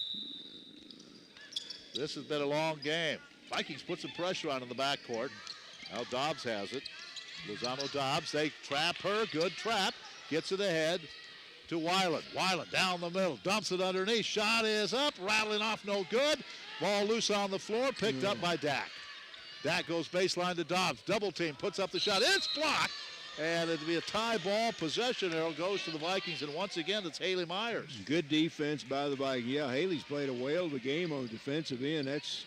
This has been a long game. Vikings put some pressure on in the backcourt. Now Dobbs has it. Lozano Dobbs, they trap her. Good trap. Gets it ahead to Weiland. Weiland down the middle. Dumps it underneath. Shot is up. Rattling off, no good. Ball loose on the floor. Picked up by Dak. Dak goes baseline to Dobbs. Double team. Puts up the shot. It's blocked. And it'll be a tie ball. Possession arrow goes to the Vikings. And once again, it's Haley Myers. Good defense by the Vikings. Yeah, Haley's played a whale of the game on the defensive end. That's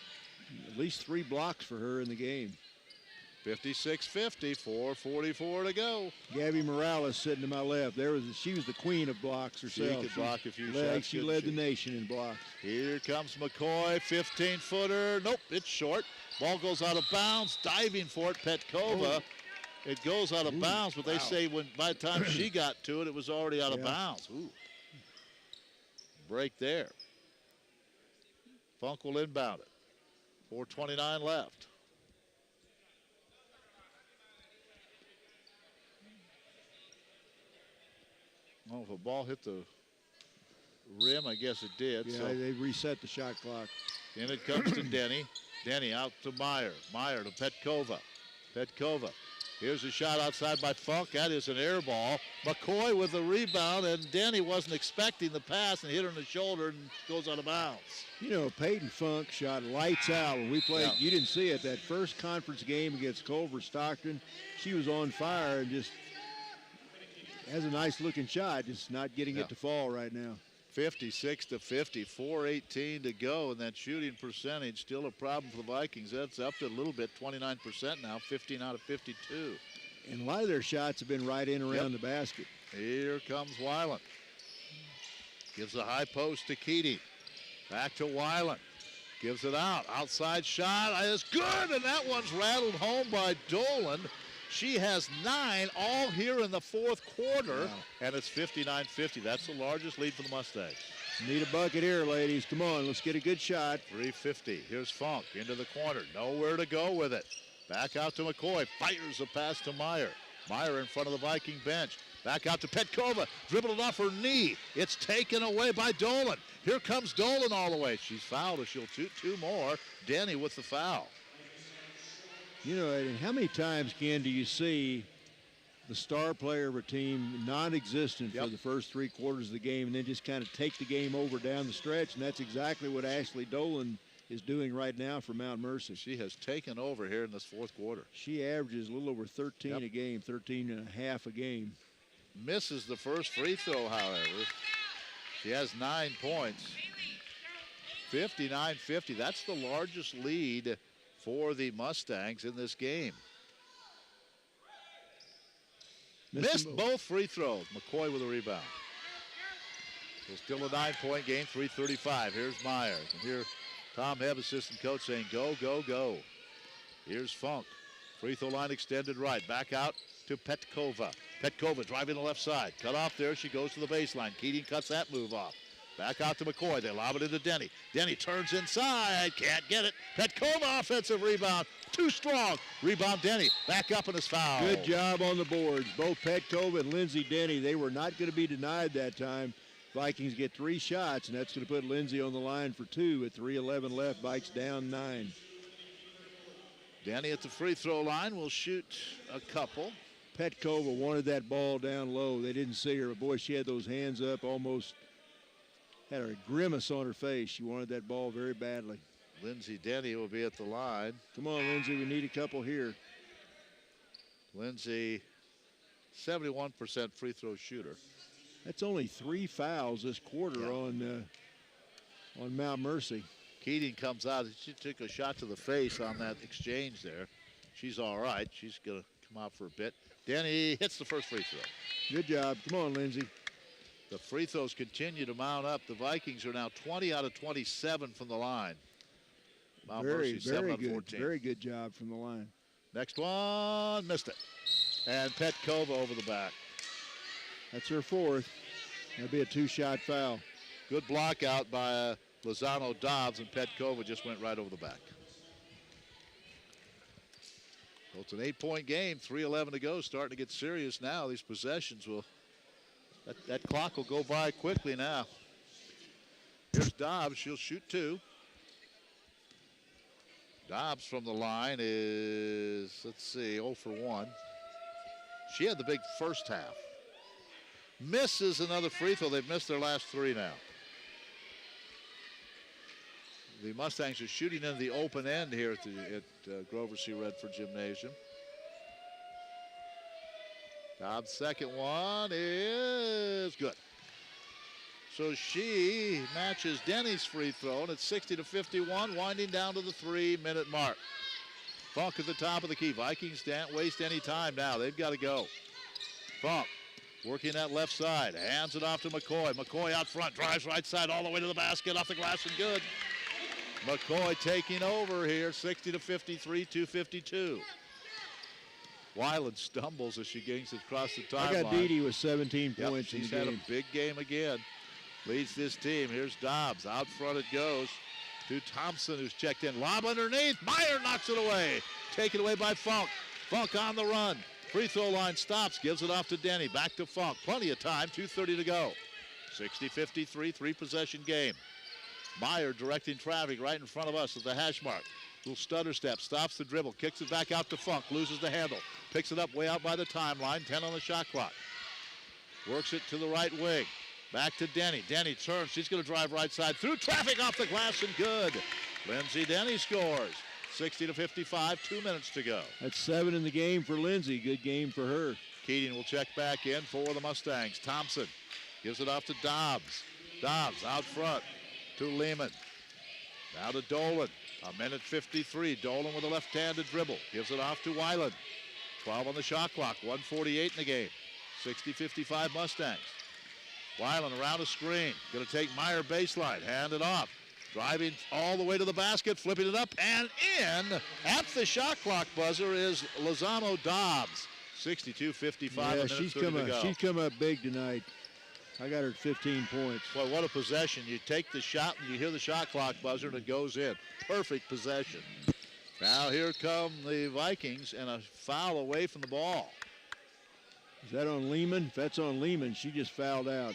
at least 3 blocks for her in the game. 56-50, 4:44 to go. Gabby Morales sitting to my left. She was the queen of blocks herself. She could block a few shots. She led the nation in blocks. Here comes McCoy, 15-footer. Nope, it's short. Ball goes out of bounds. Diving for it, Petkova. Oh. It goes out of bounds, but they say by the time she got to it, it was already out of bounds. Ooh. Break there. Funk will inbound it. 4:29 left. Well, if a ball hit the rim, I guess it did. Yeah, so they reset the shot clock. And it comes to Denny. Denny out to Meyer. Meyer to Petkova. Petkova. Here's a shot outside by Funk. That is an air ball. McCoy with the rebound, and Denny wasn't expecting the pass and hit her in the shoulder and goes out of bounds. You know, Peyton Funk shot lights out when we played. Yeah. You didn't see it. That first conference game against Culver Stockton, she was on fire and just has a nice looking shot, just not getting it to fall right now. 56-50, 4:18 to go, and that shooting percentage still a problem for the Vikings. That's up to a little bit, 29% now, 15 out of 52. And a lot of their shots have been right in around the basket. Here comes Weiland. Gives a high post to Keating. Back to Weiland. Gives it out. Outside shot is good, and that one's rattled home by Dolan. She has 9 all here in the fourth quarter, and it's 59-50. That's the largest lead for the Mustangs. Need a bucket here, ladies. Come on, let's get a good shot. 3:50. Here's Funk into the corner. Nowhere to go with it. Back out to McCoy. Fires a pass to Meyer. Meyer in front of the Viking bench. Back out to Petkova. Dribbled off her knee. It's taken away by Dolan. Here comes Dolan all the way. She's fouled, and she'll shoot 2 more. Denny with the foul. You know, and how many times, Ken, do you see the star player of a team non-existent for the first 3 quarters of the game and then just kind of take the game over down the stretch? And that's exactly what Ashley Dolan is doing right now for Mount Mercy. She has taken over here in this fourth quarter. She averages a little over 13 a game, 13 and a half a game. Misses the first free throw, however. She has 9 points. 59-50. That's the largest lead for the Mustangs in this game. Missed both free throws. McCoy with a rebound. So still a 9-point game, 3:35. Here's Myers. And here Tom Hebb, assistant coach, saying go, go, go. Here's Funk. Free throw line extended right. Back out to Petkova. Petkova driving the left side. Cut off there. She goes to the baseline. Keating cuts that move off. Back out to McCoy. They lob it into Denny. Denny turns inside. Can't get it. Petkova offensive rebound. Too strong. Rebound Denny. Back up and is fouled. Good job on the boards. Both Petkova and Lindsey Denny, they were not going to be denied that time. Vikings get 3 shots, and that's going to put Lindsey on the line for 2 with 3:11 left. Vikes down 9. Denny at the free throw line will shoot a couple. Petkova wanted that ball down low. They didn't see her, but boy, she had those hands up, almost had a grimace on her face. She wanted that ball very badly. Lindsey Denny will be at the line. Come on, Lindsey, we need a couple here. Lindsey, 71% free throw shooter. That's only 3 fouls this quarter on Mount Mercy. Keating comes out. She took a shot to the face on that exchange there. She's all right. She's going to come out for a bit. Denny hits the first free throw. Good job. Come on, Lindsey. The free throws continue to mount up. The Vikings are now 20 out of 27 from the line. Mount Mercy, 7 out of 14. Very good job from the line. Next one, missed it. And Petkova over the back. That's her 4th. That'll be a 2-shot foul. Good block out by Lozano Dobbs, and Petkova just went right over the back. Well, it's an 8-point game, 3:11 to go, starting to get serious now. These possessions will, that clock will go by quickly now. Here's Dobbs, she'll shoot 2. Dobbs from the line is, 0 for 1. She had the big first half. Misses another free throw. They've missed their last 3 now. The Mustangs are shooting in the open end here at Grover C. Redford Gymnasium. Dobbs' second one is good. So she matches Denny's free throw, and it's 60-51, winding down to the 3-minute mark. Funk at the top of the key. Vikings can't waste any time now. They've got to go. Funk working that left side. Hands it off to McCoy. McCoy out front. Drives right side all the way to the basket. Off the glass and good. McCoy taking over here. 60-53, 2:52. Weiland stumbles as she gains it across the timeline. I got Dede with 17 points in the She's game. had a big game again. Leads this team. Here's Dobbs. Out front it goes to Thompson, who's checked in. Lob underneath. Meyer knocks it away. Taken away by Funk. Funk on the run. Free throw line stops. Gives it off to Denny. Back to Funk. Plenty of time. 2:30 to go. 60-53, 3-possession game. Meyer directing traffic right in front of us at the hash mark. Little stutter step. Stops the dribble. Kicks it back out to Funk. Loses the handle. Picks it up way out by the timeline. 10 on the shot clock. Works it to the right wing. Back to Denny. Denny turns. She's going to drive right side through traffic off the glass and good. Lindsey Denny scores. 60-55, 2 minutes to go. That's 7 in the game for Lindsey. Good game for her. Keating will check back in for the Mustangs. Thompson gives it off to Dobbs. Dobbs out front to Lehman. Now to Dolan. 1:53. Dolan with a left-handed dribble. Gives it off to Weiland. 12 on the shot clock. 1:48 in the game. 60-55 Mustangs. Weiland around a screen. Going to take Meyer baseline. Hand it off. Driving all the way to the basket. Flipping it up and in. At the shot clock buzzer is Lozano Dobbs. 62-55. Yeah, she's come up big tonight. I got her at 15 points. Boy, what a possession. You take the shot and you hear the shot clock buzzer and it goes in. Perfect possession. Now here come the Vikings and a foul away from the ball. Is that on Lehman? If that's on Lehman, she just fouled out.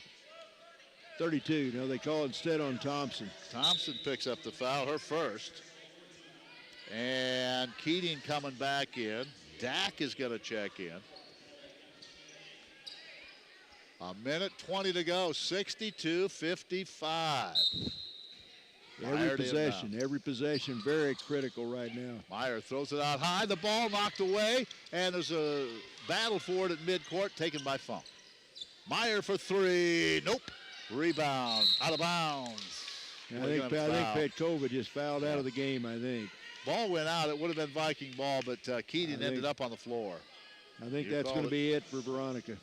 32. No, they call it instead on Thompson. Thompson picks up the foul, her first. And Keating coming back in. Dak is going to check in. 1:20 to go, 62-55. Every possession very critical right now. Meyer throws it out high, the ball knocked away, and there's a battle for it at midcourt taken by Funk. Meyer for 3, nope. Rebound, out of bounds. I think Petkova just fouled out of the game, I think. Ball went out, it would have been Viking ball, but Keating ended up on the floor. I think that's going to be it for Veronica.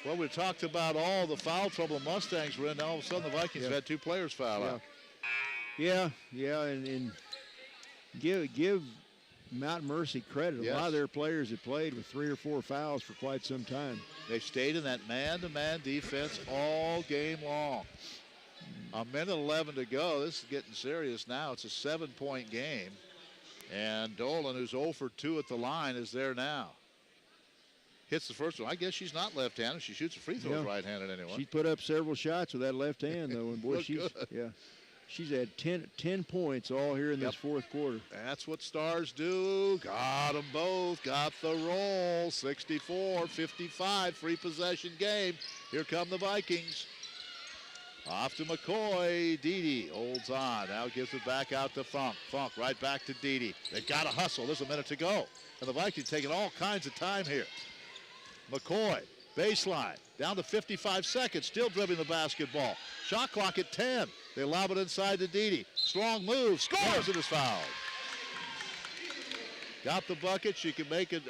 Well, we talked about all the foul trouble Mustangs were in. Now all of a sudden the Vikings have had 2 players foul out. Yeah, and give Mount Mercy credit. A lot of their players have played with 3 or 4 fouls for quite some time. They've stayed in that man-to-man defense all game long. A minute 11 to go. This is getting serious now. It's a 7-point game. And Dolan, who's 0 for 2 at the line, is there now. Hits the first one. I guess she's not left-handed. She shoots a free throw right-handed anyway. She put up several shots with that left hand, though. And boy, she's had 10 points all here in this fourth quarter. That's what stars do. Got them both. Got the roll. 64-55. Free possession game. Here come the Vikings. Off to McCoy. Dede holds on. Now gives it back out to Funk. Funk right back to Dede. They've got to hustle. There's a minute to go. And the Vikings taking all kinds of time here. McCoy, baseline, down to 55 seconds, still dribbling the basketball. Shot clock at 10. They lob it inside to Dede. Strong move, scores, and is fouled. Got the bucket. She could make it,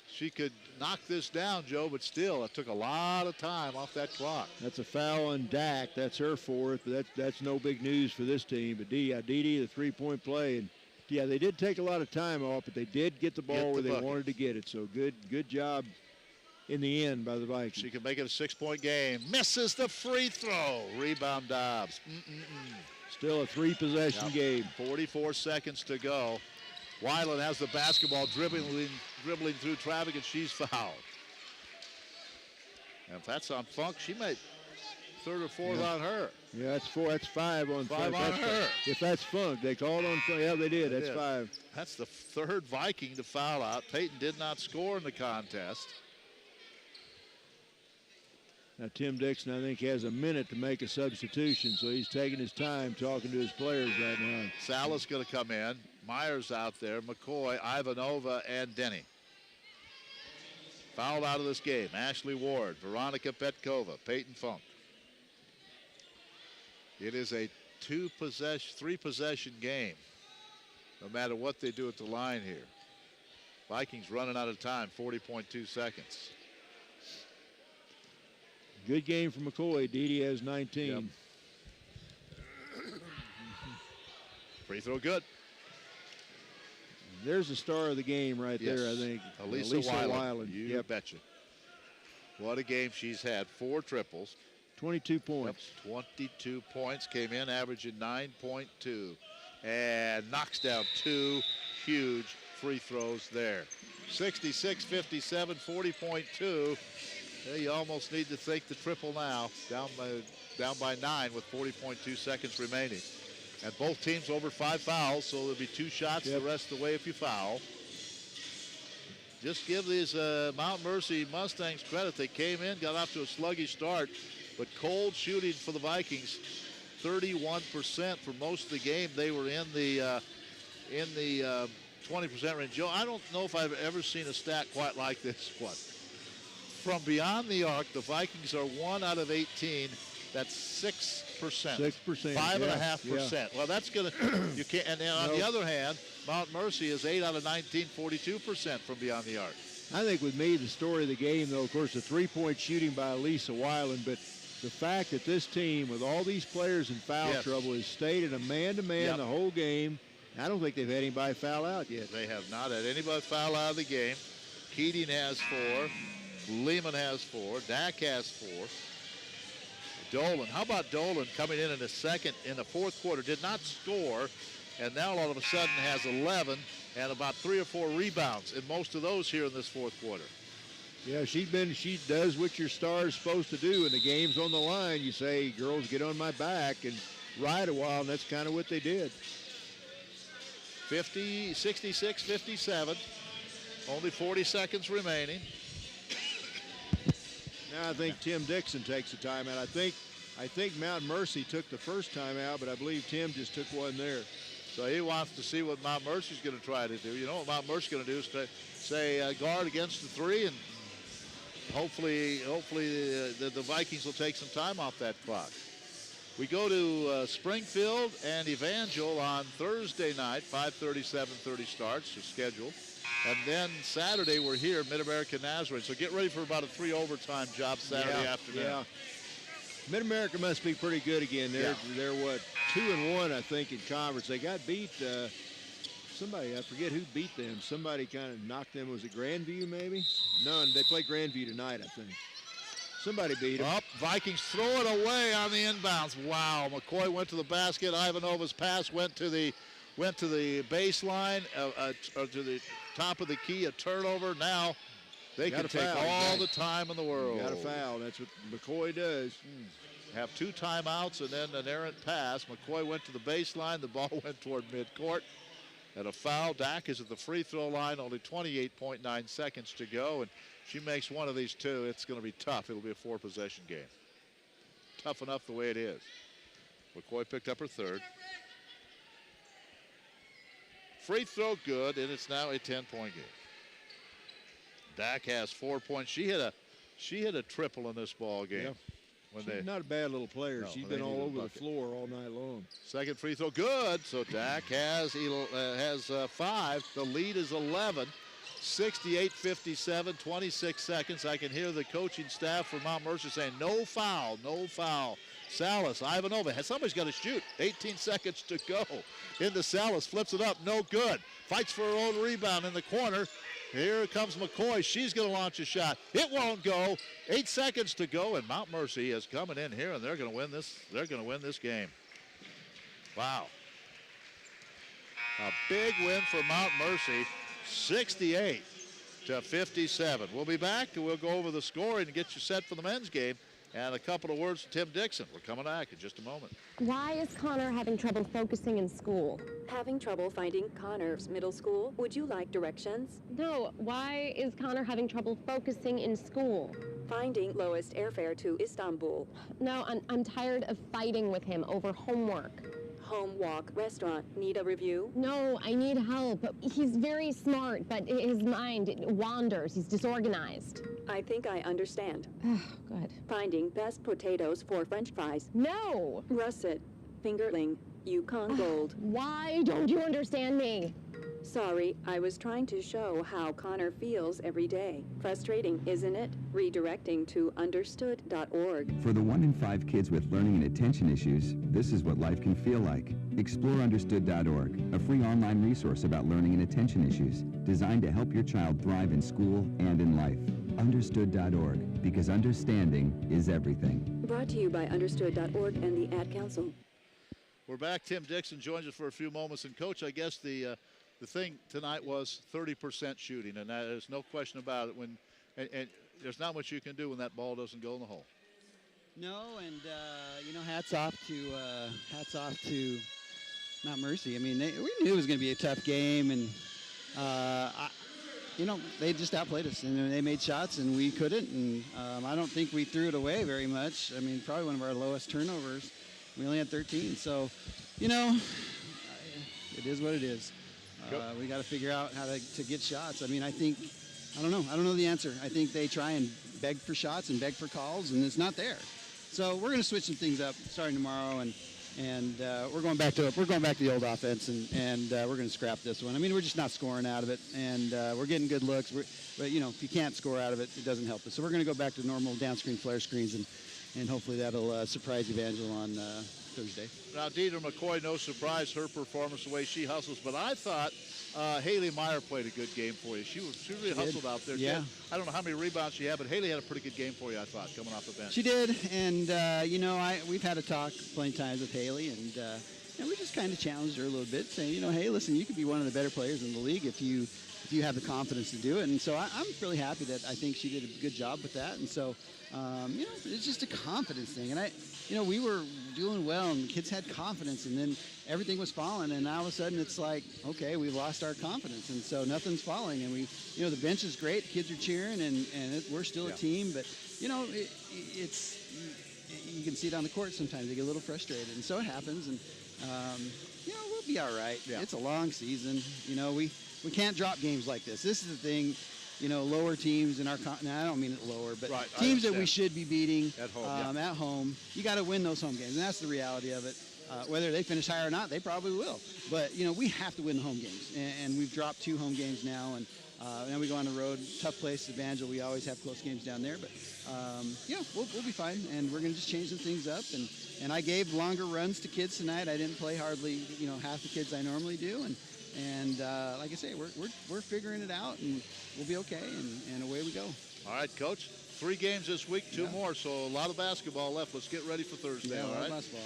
she could knock this down, Joe, but still, it took a lot of time off that clock. That's a foul on Dak. That's her fourth, but that's no big news for this team. But Dede, the three-point play, and yeah, they did take a lot of time off, but they did get the ball where they wanted to get it. So good job in the end by the Vikings. She can make it a 6-point game. Misses the free throw. Rebound Dobbs. Still a three-possession game. 44 seconds to go. Weiland has the basketball, dribbling through traffic, and she's fouled. And if that's on Funk, she might third or fourth on her. Yeah, that's four. That's five on Funk. On her. If that's Funk, they called on Funk. Yeah, they did. That's 5. That's the third Viking to foul out. Peyton did not score in the contest. Now, Tim Dixon, I think, has a minute to make a substitution, so he's taking his time talking to his players right now. Salas going to come in. Myers out there. McCoy, Ivanova, and Denny. Fouled out of this game. Ashley Ward, Veronica Petkova, Peyton Funk. It is a three-possession game, no matter what they do at the line here. Vikings running out of time, 40.2 seconds. Good game for McCoy. Dede has 19. Yep. Free throw good. There's the star of the game right there, I think. Elisa Weiland. You betcha. What a game she's had. 4 triples. 22 points. Yep, 22 points. Came in averaging 9.2. And knocks down 2 huge free throws there. 66-57, 40.2. You almost need to take the triple now. Down by 9 with 40.2 seconds remaining. And both teams over 5 fouls, so there'll be 2 shots the rest of the way if you foul. Just give these Mount Mercy Mustangs credit. They came in, got off to a sluggish start, but cold shooting for the Vikings, 31% for most of the game. They were in the 20% range. Joe, I don't know if I've ever seen a stat quite like this one. From beyond the arc, the Vikings are 1 out of 18. That's 6%. 6%. 5.5%. Yeah. Well, that's gonna you can't. And then on the other hand, Mount Mercy is 8 out of 19, 42% from beyond the arc. I think with me, the story of the game, though, of course, the 3-point shooting by Elisa Weiland, but the fact that this team, with all these players in foul trouble, has stayed in a man-to-man the whole game. I don't think they've had anybody foul out yet. They have not had anybody foul out of the game. Keating has 4. Lehman has 4. Dak has 4. Dolan, how about Dolan coming in the second, in the fourth quarter, did not score, and now all of a sudden has 11 and about 3 or 4 rebounds, and most of those here in this fourth quarter. Yeah, she does what your star is supposed to do, and the game's on the line. You say, girls, get on my back and ride a while, and that's kind of what they did. 66-57, only 40 seconds remaining. Now I think Tim Dixon takes a timeout. I think Mount Mercy took the first timeout, but I believe Tim just took one there. So he wants to see what Mount Mercy's going to try to do. You know what Mount Mercy's going to do is say guard against the 3, and hopefully the Vikings will take some time off that clock. We go to Springfield and Evangel on Thursday night, 5:30, 7:30 starts, is scheduled. And then Saturday we're here, Mid-America Nazarene. So get ready for about a 3 overtime job Saturday afternoon. Yeah. Mid-America must be pretty good again. They're what, 2-1, I think, in conference. They got beat. Somebody, I forget who beat them. Somebody kind of knocked them. Was it Grandview maybe? No, they play Grandview tonight, I think. Somebody beat him. Up, Vikings throw it away on the inbounds. Wow, McCoy went to the basket. Ivanova's pass went to the baseline, or to the top of the key, a turnover. Now they can take all the time in the world. Got a foul. That's what McCoy does. Have 2 timeouts and then an errant pass. McCoy went to the baseline. The ball went toward midcourt. And a foul. Dak is at the free throw line. Only 28.9 seconds to go. And she makes one of these 2. It's going to be tough. It'll be a 4-possession game. Tough enough the way it is. McCoy picked up her 3rd. Free throw good, and it's now a 10-point game. Dak has 4 points. She hit a triple in this ball game. Yeah. She's not a bad little player. No, she's been all over the floor all night long. Second free throw good. So Dak has 5. The lead is 11. 68-57, 26 seconds. I can hear the coaching staff from Mount Mercer saying, no foul, no foul. Salas, Ivanova, somebody's got to shoot. 18 seconds to go. Into Salas, flips it up, no good. Fights for her own rebound in the corner. Here comes McCoy. She's going to launch a shot. It won't go. 8 seconds to go, and Mount Mercy is coming in here, and they're going to win this. They're going to win this game. Wow. A big win for Mount Mercy, 68-57. We'll be back, and we'll go over the scoring and get you set for the men's game. And a couple of words from Tim Dixon. We're coming back in just a moment. Why is Connor having trouble focusing in school? Having trouble finding Connor's middle school? Would you like directions? No, why is Connor having trouble focusing in school? Finding lowest airfare to Istanbul. No, I'm tired of fighting with him over homework. Home, walk, restaurant. Need a review? No, I need help. He's very smart, but his mind wanders. He's disorganized. I think I understand. Oh, good. Finding best potatoes for French fries. No! Russet, fingerling, Yukon Gold. Why don't you understand me? Sorry, I was trying to show how Connor feels every day. Frustrating, isn't it? Redirecting to understood.org. For the 1 in 5 kids with learning and attention issues, this is what life can feel like. Explore understood.org, a free online resource about learning and attention issues, designed to help your child thrive in school and in life. Understood.org, because understanding is everything. Brought to you by understood.org and the Ad Council. We're back. Tim Dixon joins us for a few moments. And, Coach, I guess the thing tonight was 30% shooting, and there's no question about it. And there's not much you can do when that ball doesn't go in the hole. No, and hats off to Mount Mercy. I mean, we knew it was going to be a tough game, and they just outplayed us, and they made shots, and we couldn't. And I don't think we threw it away very much. I mean, probably one of our lowest turnovers. We only had 13, so it is what it is. We got to figure out how to get shots. I mean, I don't know the answer. I think they try and beg for shots and beg for calls, and it's not there. So we're going to switch some things up starting tomorrow, and we're going back to the old offense, and we're going to scrap this one. I mean, we're just not scoring out of it, and we're getting good looks. But if you can't score out of it, it doesn't help us. So we're going to go back to normal down screen flare screens, and hopefully that'll surprise Evangel on Thursday. Now, Deidre McCoy, no surprise, her performance, the way she hustles. But I thought Haley Meyer played a good game for you. She really hustled out there. Yeah. I don't know how many rebounds she had, but Haley had a pretty good game for you, I thought, coming off the bench. She did, and we've had a talk plenty of times with Haley, and we just kind of challenged her a little bit, saying, hey, listen, you could be one of the better players in the league if you have the confidence to do it. And so I'm really happy that I think she did a good job with that. And so, it's just a confidence thing. And we were doing well, and the kids had confidence, and then everything was falling, and all of a sudden it's like, okay, we've lost our confidence, and so nothing's falling. And the bench is great, the kids are cheering, and we're still a team, but it's you can see it on the court sometimes. They get a little frustrated, and so it happens, and we'll be all right. Yeah. It's a long season. We can't drop games like this. This is the thing. Lower teams in our now I don't mean it lower, but right, teams that we should be beating at home. At home, you got to win those home games, and that's the reality of it. Whether they finish higher or not, they probably will. But we have to win the home games, and we've dropped 2 home games now, and then we go on the road. Tough place, Evangel. We always have close games down there, but we'll be fine, and we're going to just change some things up. And I gave longer runs to kids tonight. I didn't play hardly half the kids I normally do, and like I say, we're figuring it out, and we'll be okay, and away we go. All right, Coach. 3 games this week, 2 more, so a lot of basketball left. Let's get ready for Thursday, all right? Basketball.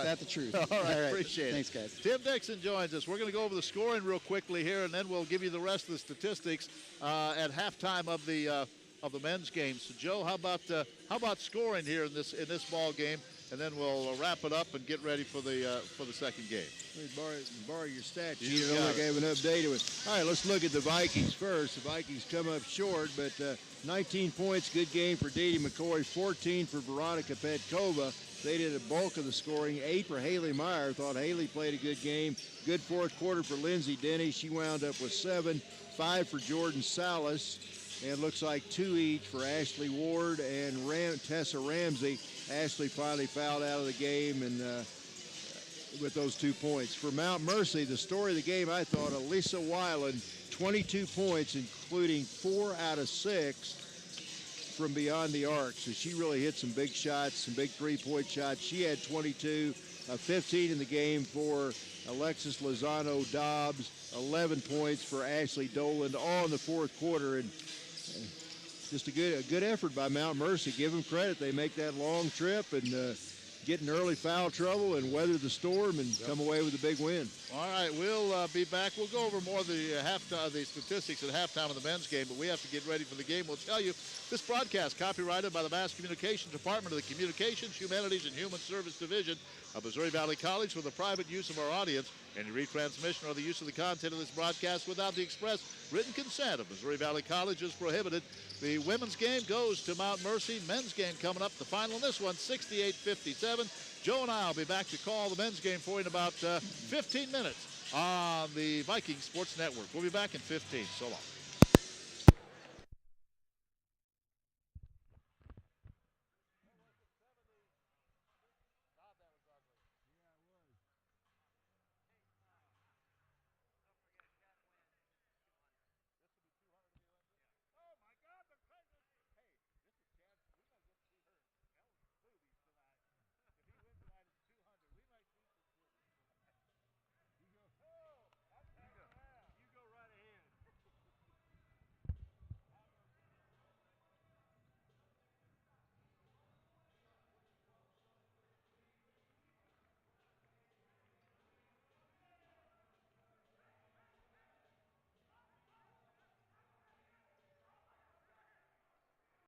That's the truth. All right, appreciate it. Thanks, guys. Tim Dixon joins us. We're going to go over the scoring real quickly here, and then we'll give you the rest of the statistics at halftime of the men's game. So, Joe, how about scoring here in this ball game, and then we'll wrap it up and get ready for the second game. Let me borrow your stats. You don't like I have an update to it. All right, let's look at the Vikings first. The Vikings come up short, but 19 points, good game for Dee Dee McCoy, 14 for Veronica Petkova. They did a bulk of the scoring. 8 for Haley Meyer. Thought Haley played a good game. Good fourth quarter for Lindsey Denny. She wound up with 7. 5 for Jordan Salas. And it looks like 2 each for Ashley Ward and Tessa Ramsey. Ashley finally fouled out of the game and with those 2 points. For Mount Mercy, the story of the game, I thought, Elisa Weiland, 22 points, including 4 out of 6 from beyond the arc. So she really hit some big shots, some big 3-point shots. She had 22, 15 in the game for Alexis Lozano Dobbs, 11 points for Ashley Doland, all in the fourth quarter. And just a good effort by Mount Mercy. Give them credit. They make that long trip and get in early foul trouble and weather the storm and come away with a big win. All right, we'll be back. We'll go over more of the the statistics at halftime of the men's game, but we have to get ready for the game. We'll tell you this broadcast copyrighted by the Mass Communications Department of the Communications, Humanities, and Human Service Division of Missouri Valley College for the private use of our audience. Any retransmission or the use of the content of this broadcast without the express written consent of Missouri Valley College is prohibited. The women's game goes to Mount Mercy. Men's game coming up. The final in this one, 68-57. Joe and I will be back to call the men's game for you in about 15 minutes on the Viking Sports Network. We'll be back in 15. So long.